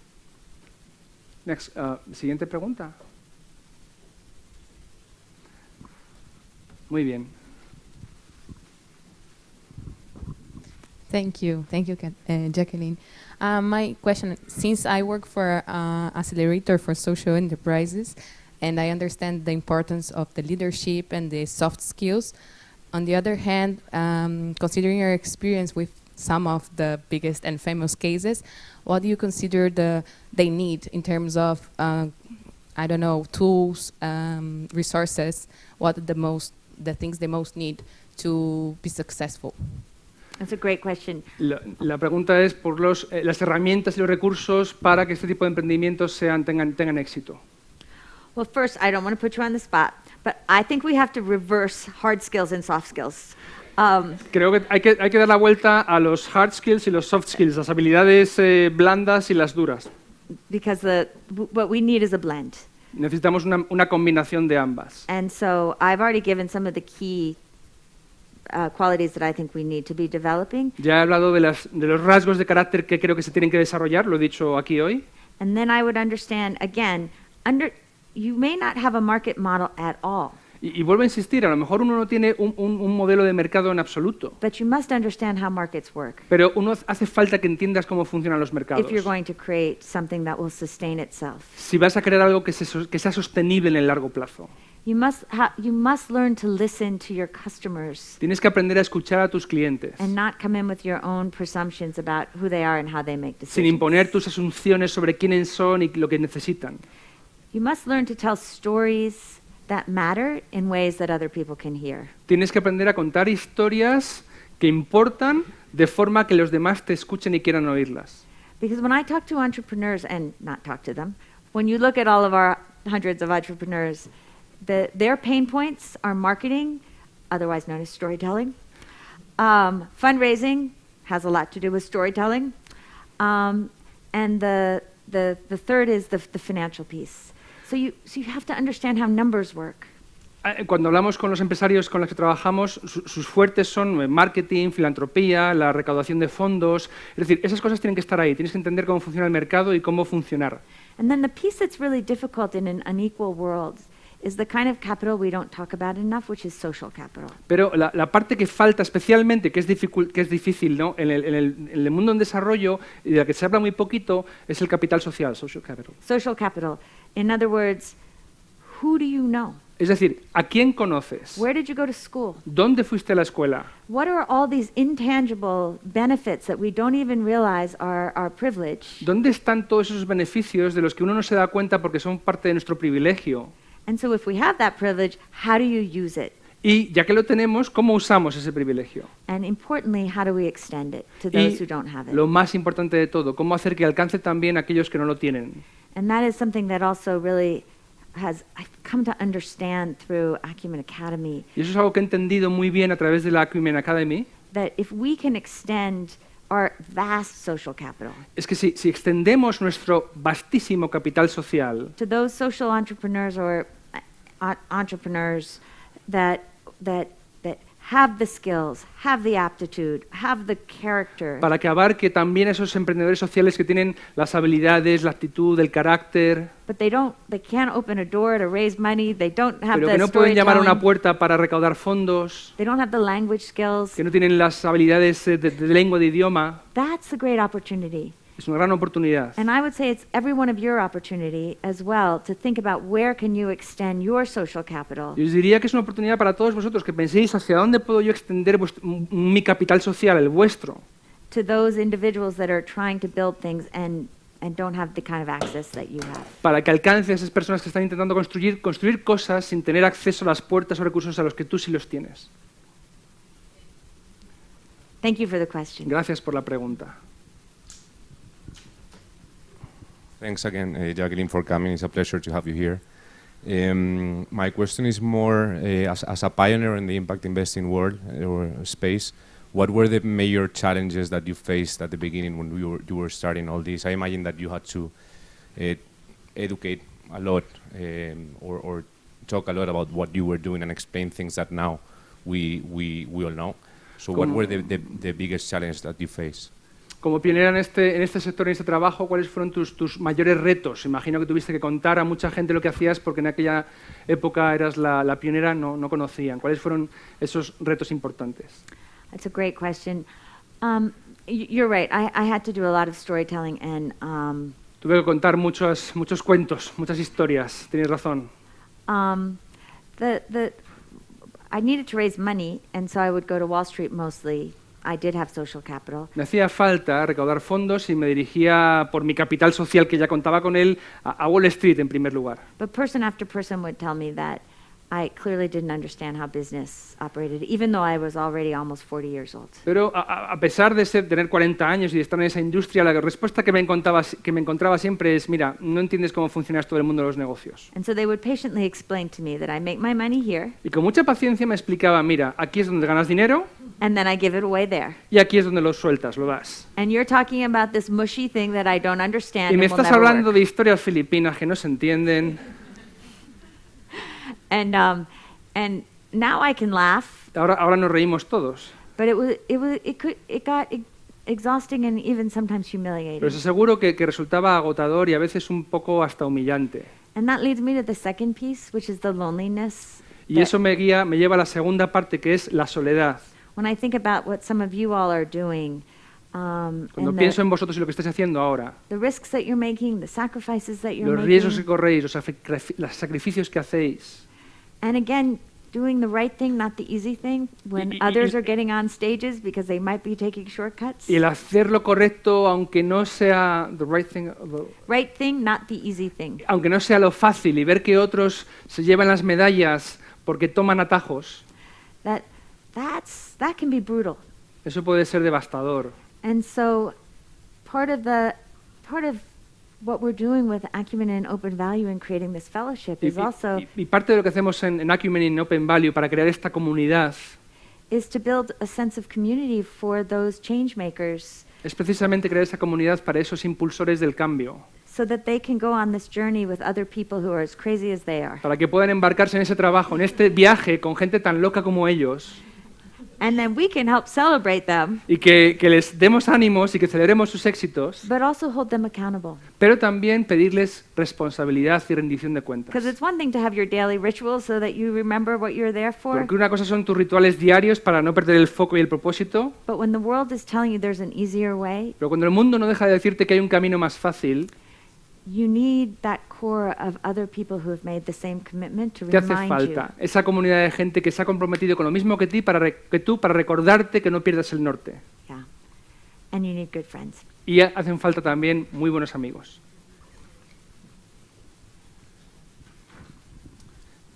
Next, siguiente pregunta. Muy bien. Thank you, Jacqueline. My question, since I work for accelerator for social enterprises, and I understand the importance of the leadership and the soft skills, on the other hand, considering your experience with some of the biggest and famous cases, what do you consider they need in terms of, I don't know, tools, resources, what are the things they most need to be successful? That's a great question. La pregunta es por las herramientas y los recursos para que este tipo de emprendimientos tengan éxito. Well, first, I don't want to put you on the spot, but I think we have to reverse hard skills and soft skills. Creo que hay que dar la vuelta a los hard skills y los soft skills, las habilidades blandas y las duras. Because what we need is a blend. Necesitamos una combinación de ambas. And so I've already given some of the key qualities that I think we need to be developing. Ya he hablado de los rasgos de carácter que creo que se tienen que desarrollar, lo he dicho aquí hoy. And then I would understand, again, you may not have a market model at all. Y vuelvo a insistir, a lo mejor uno no tiene un modelo de mercado en absoluto, But you must understand how markets work pero hace falta que entiendas cómo funcionan los mercados. if you're going to create something that will sustain itself. Si vas a crear algo que sea sostenible en el largo plazo, You must learn to listen to your customers tienes que aprender a escuchar a tus clientes, and not come in with your own presumptions about who they are and how they make sin decisions. imponer tus asunciones sobre quiénes son y lo que necesitan. You must learn to tell stories that matter in ways that other people can hear. Tienes que aprender a contar historias que importan de forma que los demás te escuchen y quieran oírlas. Because when I talk to entrepreneurs, and not talk to them, when you look at all of our hundreds of entrepreneurs, their pain points are marketing, otherwise known as storytelling. Fundraising has a lot to do with storytelling. And the third is the financial piece. So you have to understand how numbers work. Cuando hablamos con los empresarios con los que trabajamos, sus fuertes son marketing, filantropía, la recaudación de fondos. Es decir, esas cosas tienen que estar ahí. Tienes que entender cómo funciona el mercado y cómo funcionar. And then the piece that's really difficult in an unequal world is the kind of capital we don't talk about enough, which is social capital. Pero la parte que falta especialmente, que es difícil, ¿no? en el mundo en desarrollo y de la que se habla muy poquito, es el capital social, social capital. Social capital. In other words, who do you know? Es decir, ¿a quién conoces? Where did you go to school? ¿Dónde fuiste a la escuela? What are all these intangible benefits that we don't even realize are our privilege? ¿Dónde están todos esos beneficios de los que uno no se da cuenta porque son parte de nuestro privilegio? And so if we have that privilege, how do you use it? Y ya que lo tenemos, ¿cómo usamos ese privilegio? And importantly, how do we extend it to those who don't have it? Lo más importante de todo, ¿cómo hacer que alcance también a aquellos que no lo tienen? And that is something that also really I've come to understand through Acumen Academy, Y eso es algo que he entendido muy bien a través de la Acumen Academy, that if we can extend our vast social capital. Es que si extendemos nuestro vastísimo capital social To those social entrepreneurs or entrepreneurs that have the skills, have the aptitude, have the character, para que abarque también a esos emprendedores sociales que tienen las habilidades, la actitud, el carácter, but they can't open a door to raise money, they don't have pero the que no pueden llamar a una storytelling, puerta para recaudar fondos, they don't have the language skills. que no tienen las habilidades de lengua, de idioma. That's a great opportunity. Es una gran oportunidad. And I would say it's every one of your opportunity as well to think about where can you extend your social capital. Y os diría que es una oportunidad para todos vosotros que penséis hacia dónde puedo yo extender mi capital social, el vuestro, To those individuals that are trying to build things and don't have the kind of access that you have. para que alcance a esas personas que están intentando construir cosas sin tener acceso a las puertas o recursos a los que tú sí los tienes. Thank you for the question. Gracias por la pregunta. Thanks again, Jacqueline, for coming. It's a pleasure to have you here. My question is more, as a pioneer in the impact investing world or space, what were the major challenges that you faced at the beginning when you were starting all this? I imagine that you had to educate a lot or talk a lot about what you were doing and explain things that now we all know. So what were the biggest challenges that you faced? Como pionera en este sector, en este trabajo, ¿cuáles fueron tus mayores retos? Imagino que tuviste que contar a mucha gente lo que hacías porque en aquella época eras la pionera, no conocían. ¿Cuáles fueron esos retos importantes? That's a great question. You're right. I had to do a lot of storytelling and Tuve que contar muchos cuentos, muchas historias. Tienes razón. I needed to raise money, and so I would go to Wall Street mostly. I did have social capital. Me hacía falta recaudar fondos y me dirigía por mi capital social, que ya contaba con él, a Wall Street en primer lugar. But person after person would tell me that I clearly didn't understand how business operated, even though I was already almost 40 years old. Pero a pesar de tener 40 años y de estar en esa industria, la respuesta que me encontraba siempre es, mira, no entiendes cómo funciona todo el mundo de los negocios. And so they would patiently explain to me that I make my money here, Y con mucha paciencia me explicaba, mira, aquí es donde ganas dinero and then I give it away there. y aquí es donde lo sueltas, lo das. And you're talking about this mushy thing that I don't understand Y me and will estás never hablando work. de historias filipinas que no se entienden. And now I can laugh, Ahora nos reímos todos. but it got exhausting and even sometimes Pero humiliating. os aseguro que resultaba agotador y a veces un poco hasta humillante. And that leads me to the second piece, which is the loneliness. Y eso me lleva a la segunda parte, que es la soledad. When I think about what some of you all are doing, Cuando and pienso en vosotros y lo que estáis haciendo ahora, the risks that you're making, the sacrifices that you're los riesgos que making, corréis, los sacrificios que hacéis, and again, doing the right thing, not the easy thing, when others are getting on stages because they might be taking shortcuts. y el hacer lo correcto, aunque no sea the right thing, Right thing, not the easy thing. aunque no sea lo fácil, y ver que otros se llevan las medallas porque toman atajos, That can be brutal. eso puede ser devastador. And so part of what we're doing with Acumen and Open Value and creating this fellowship is also Y parte de lo que hacemos en Acumen y en Open Value para crear esta comunidad is to build a sense of community for those change makers es precisamente crear esa comunidad para esos impulsores del cambio, so that they can go on this journey with other people who are as crazy as they are. para que puedan embarcarse en ese trabajo, en este viaje con gente tan loca como ellos, And then we can help celebrate them, y que les demos ánimos y que celebremos sus éxitos, but also hold them accountable. pero también pedirles responsabilidad y rendición de cuentas. Because it's one thing to have your daily rituals so that you remember what you're there for, Porque una cosa son tus rituales diarios para no perder el foco y el propósito, but when the world is telling you there's an easier way, pero cuando el mundo no deja de decirte que hay un camino más fácil, you need that core of other people who have made the same commitment to te hace remind falta you. esa comunidad de gente que se ha comprometido con lo mismo que tú para recordarte que no pierdas el norte. Yeah. And you need good friends. Y hacen falta también muy buenos amigos.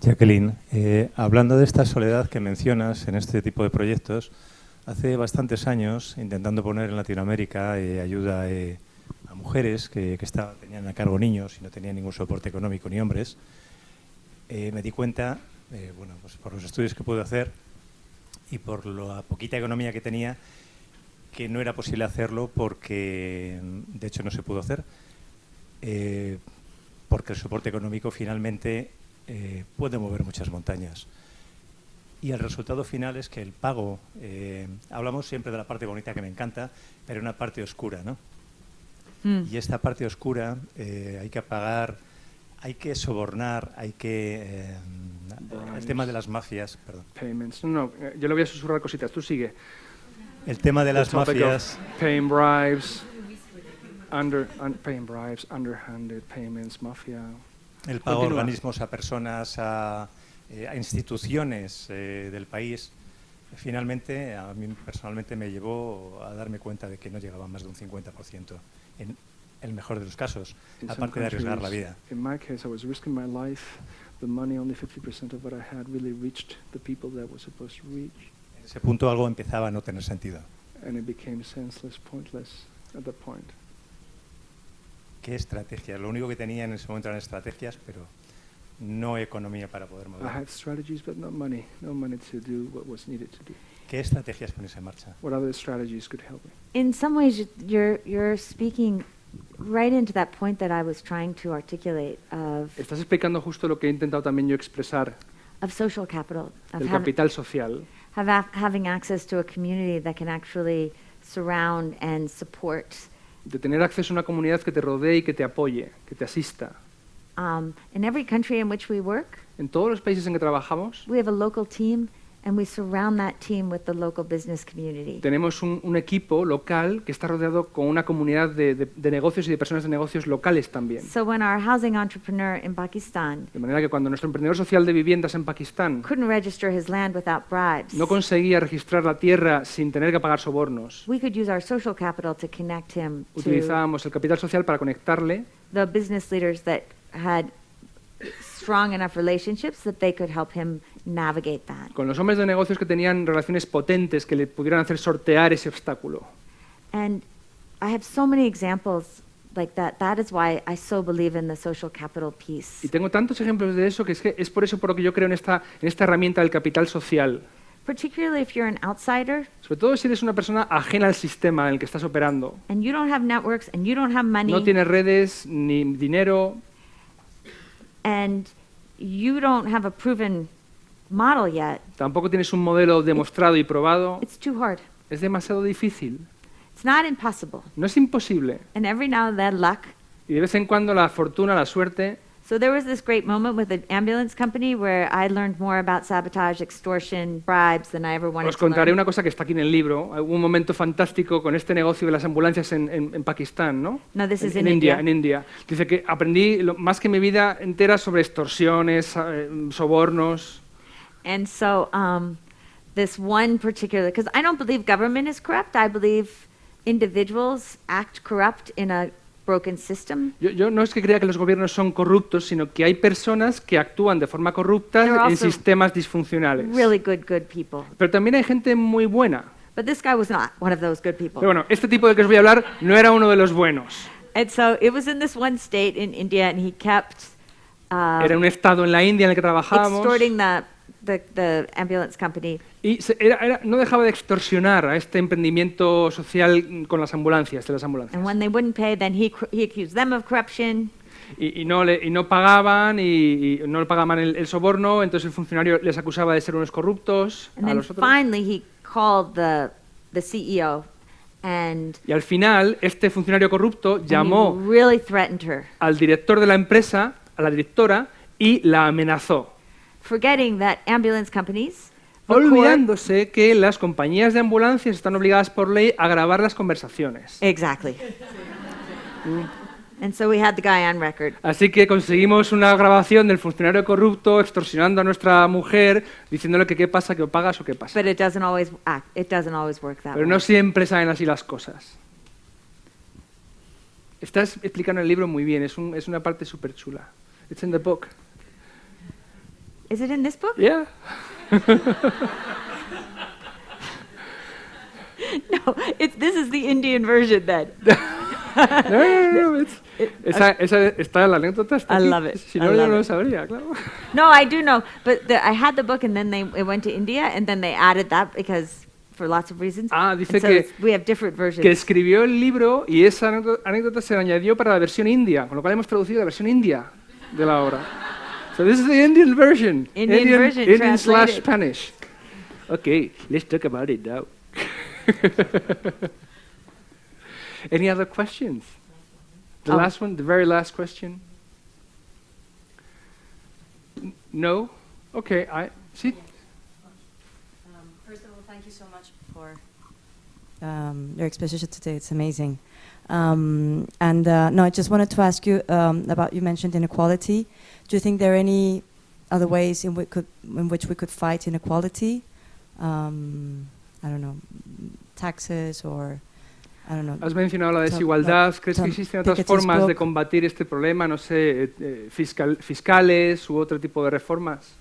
Jacqueline, hablando de esta soledad que mencionas en este tipo de proyectos, hace bastantes años, intentando poner en Latinoamérica ayuda a mujeres que tenían a cargo niños y no tenían ningún soporte económico ni hombres, me di cuenta, pues por los estudios que pude hacer y por la poquita economía que tenía, que no era posible hacerlo porque, de hecho, no se pudo hacer, porque el soporte económico finalmente puede mover muchas montañas. Y el resultado final es que el pago, hablamos siempre de la parte bonita que me encanta, pero hay una parte oscura, ¿no? Y esta parte oscura hay que pagar, hay que sobornar, hay que... el tema de las mafias, perdón. Payments. No, yo le voy a susurrar cositas, tú sigue. El tema de las The topic mafias... of paying bribes, paying bribes, underhanded payments, mafia. El pago a Continúa. organismos, a personas, a instituciones del país, finalmente, a mí personalmente me llevó a darme cuenta de que no llegaba más de un 50%, en el mejor de los casos, In some aparte de arriesgar la countries, vida. In my case, I was risking my life. The money, only 50% of what I had really reached the people that was supposed to reach. En ese punto algo empezaba a no tener sentido. And it became senseless, pointless at that point. ¿Qué estrategias? Lo único que tenía en ese momento eran estrategias, pero no economía para poder I mover. had strategies, but not money. No money to do what was needed to do. ¿Qué estrategias pones en marcha? What other strategies could help me? In some ways, you're speaking right into that point that I was trying to articulate Estás explicando justo lo que he intentado también yo expresar of social capital, of del capital social, having access to a community that can actually surround and support. de tener acceso a una comunidad que te rodee y que te apoye, que te asista. In every country in which we work, En todos los países en que trabajamos we have a local team, and we surround that team with the local business community. tenemos un equipo local que está rodeado con una comunidad de negocios y de personas de negocios locales también. So when our housing entrepreneur in Pakistan De manera que cuando nuestro emprendedor social de viviendas en Pakistán couldn't register his land without bribes, no conseguía registrar la tierra sin tener que pagar sobornos, we could use our social capital to connect him to utilizábamos el capital social para conectarle the business leaders that had strong enough relationships that they could help him navigate that. con los hombres de negocios que tenían relaciones potentes que le pudieran hacer sortear ese obstáculo. And I have so many examples like that. That is why I so believe in the social capital piece. Y tengo tantos ejemplos de eso que es por eso por lo que yo creo en esta herramienta del capital social. Particularly if you're an outsider Sobre todo si eres una persona ajena al sistema en el que estás operando. and you don't have networks and you don't have money No tienes redes ni dinero and you don't have a proven model yet. tampoco tienes un modelo demostrado y probado, It's too hard. es demasiado difícil. It's not impossible. No es imposible. And every now and then luck. Y de vez en cuando la fortuna, la suerte. So there was this great moment with an ambulance company where I learned more about sabotage, extortion, bribes than I ever wanted Os to contaré learn. una cosa que está aquí en el libro. Hubo un momento fantástico con este negocio de las ambulancias en Pakistán, ¿no? No, this is en in India. En India. Dice que aprendí más que mi vida entera sobre extorsiones, sobornos. And so this one particular, because I don't believe government is corrupt, I believe individuals act corrupt in a broken system. Yo no es que crea que los gobiernos son corruptos, sino que hay personas que actúan de forma corrupta There are en also sistemas disfuncionales. Really good people. Pero también hay gente muy buena. But this guy was not one of those good people. Pero bueno, este tipo del que os voy a hablar no era uno de los buenos. And so it was in this one state in India, and he kept Era un estado en la India en el que trabajábamos. extorting the ambulance company. Y no dejaba de extorsionar a este emprendimiento social con las ambulancias, de las ambulancias. And when they wouldn't pay, then he accused them of corruption. Y no pagaban y no le pagaban el soborno, entonces el funcionario les acusaba de ser unos corruptos And a then los otros. finally he called the CEO and Y al final este funcionario corrupto llamó he really threatened her, al director de la empresa, a la directora, y la amenazó, forgetting that ambulance companies record- olvidándose que las compañías de ambulancias están obligadas por ley a grabar las conversaciones. Exactly. And so we had the guy on record. Así que conseguimos una grabación del funcionario corrupto extorsionando a nuestra mujer, diciéndole que qué pasa, que o pagas o qué pasa. But it doesn't always work that Pero way. no siempre saben así las cosas. Estás explicando el libro muy bien, es una parte súper chula. It's in the book. Is it in this book? Yeah. No, this is the Indian version then. No. Esa está la anécdota. Está I aquí. love it. Si I no, yo love no lo it. sabría, claro. No, I do know, but I had the book and then it went to India and then they added that because for lots of reasons. Dice And so que, we have different versions. que escribió el libro y esa anécdota se le añadió para la versión india, con lo cual hemos traducido la versión india de la obra. So this is the Indian version. Indian version Indian / translated. Spanish. Okay, let's talk about it now. Any other questions? The last one, the very last question. No? Okay, sí. First of all, thank you so much for your exposition today. It's amazing. No, I just wanted to ask you about, you mentioned inequality. Do you think there are any other ways in which we could fight inequality? I don't know, taxes or... I don't know. Has mencionado la desigualdad. ¿Crees que existen otras formas de combatir este problema? No sé, fiscales u otro tipo de reformas.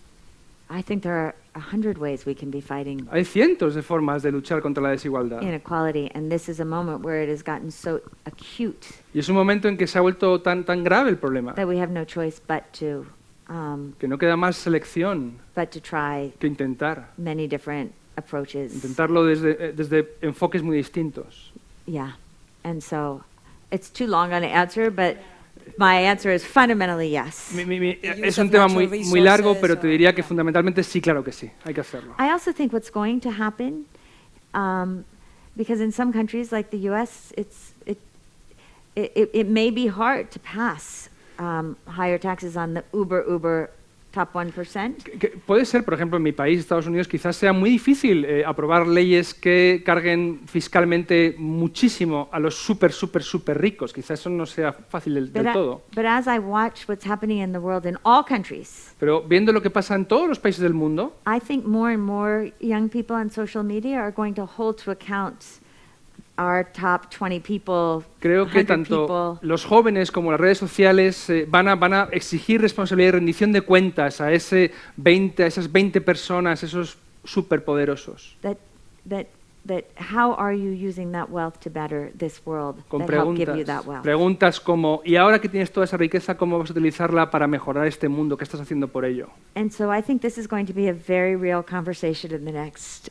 I think there are 100 ways we can be fighting Hay cientos de formas de luchar contra la desigualdad. inequality, and this is a moment where it has gotten so acute Y es un momento en que se ha vuelto tan grave el problema, that we have no choice but to que no queda más selección try que intentar. many different approaches. Intentarlo desde enfoques muy distintos. Yeah, and so it's too long on the answer, but my answer is fundamentally yes. Es un tema muy largo, pero te diría que fundamentalmente sí, claro que sí, hay que hacerlo. I also think what's going to happen, because in some countries like the U.S., it may be hard to pass higher taxes on the uber top 1%. Puede ser, por ejemplo, en mi país, Estados Unidos, quizás sea muy difícil aprobar leyes que carguen fiscalmente muchísimo a los súper ricos. Quizás eso no sea fácil del todo. But as I watch what's happening in the world in all countries, Pero viendo lo que pasa en todos los países del mundo, I think more and more young people on social media are going to hold to account our top 20 people, creo que 100 tanto people. los jóvenes como las redes sociales van a exigir responsabilidad y rendición de cuentas a esas 20 personas, esos superpoderosos. That how are you using that wealth to better this world Con that help give you that wealth? preguntas como, ¿y ahora que tienes toda esa riqueza, cómo vas a utilizarla para mejorar este mundo? ¿Qué estás haciendo por ello? And so I think this is going to be a very real conversation in the next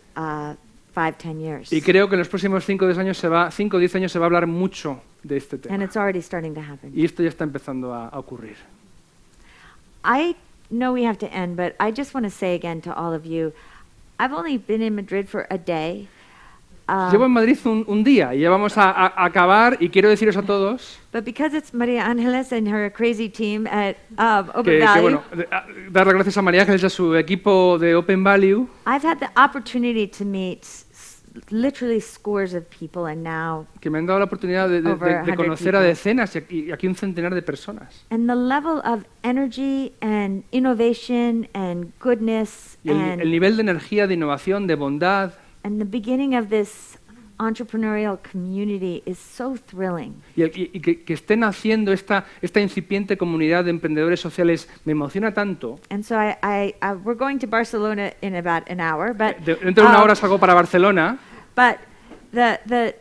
5-10 years. Y creo que en los próximos 5 o 10 años se va a hablar mucho de este And tema. it's already starting to happen. Y esto ya está empezando a ocurrir. I know we have to end, but I just want to say again to all of you, I've only been in Madrid for a day. Llevo en Madrid un día y ya vamos a acabar y quiero deciros a todos But because it's Maria Ángeles and her crazy team at Open que Value, bueno, dar las gracias a María Ángeles y a su equipo de Open Value. I've had the opportunity to meet literally scores of people, and now Que me han dado la oportunidad de Over 100 conocer a people. decenas y aquí un centenar de personas. and the level of energy and innovation and goodness Y el nivel de energía, de innovación, de bondad and the beginning of this entrepreneurial community is so thrilling. y que estén haciendo esta incipiente comunidad de emprendedores sociales me emociona tanto. And so we're going to Barcelona in about an hour, but Dentro de una hora salgo para Barcelona, but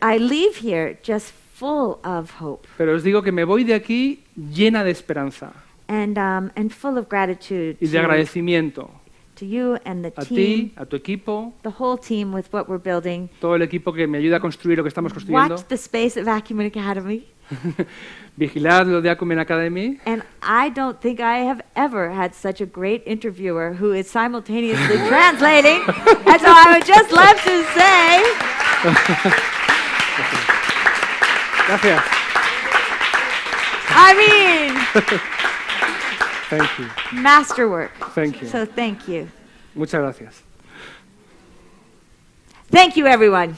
I leave here just full of hope pero os digo que me voy de aquí llena de esperanza and full of gratitude y de agradecimiento to you and the a team, ti, a tu equipo, the whole team with what we're building. todo el equipo que me ayuda a construir lo que estamos construyendo. Watch the space at Acumen Academy. Vigilad lo de Acumen Academy. And I don't think I have ever had such a great interviewer who is simultaneously translating. And so I would just love to say, Gracias. I mean, Thank you. masterwork. Thank you. So thank you. Muchas gracias. Thank you, everyone.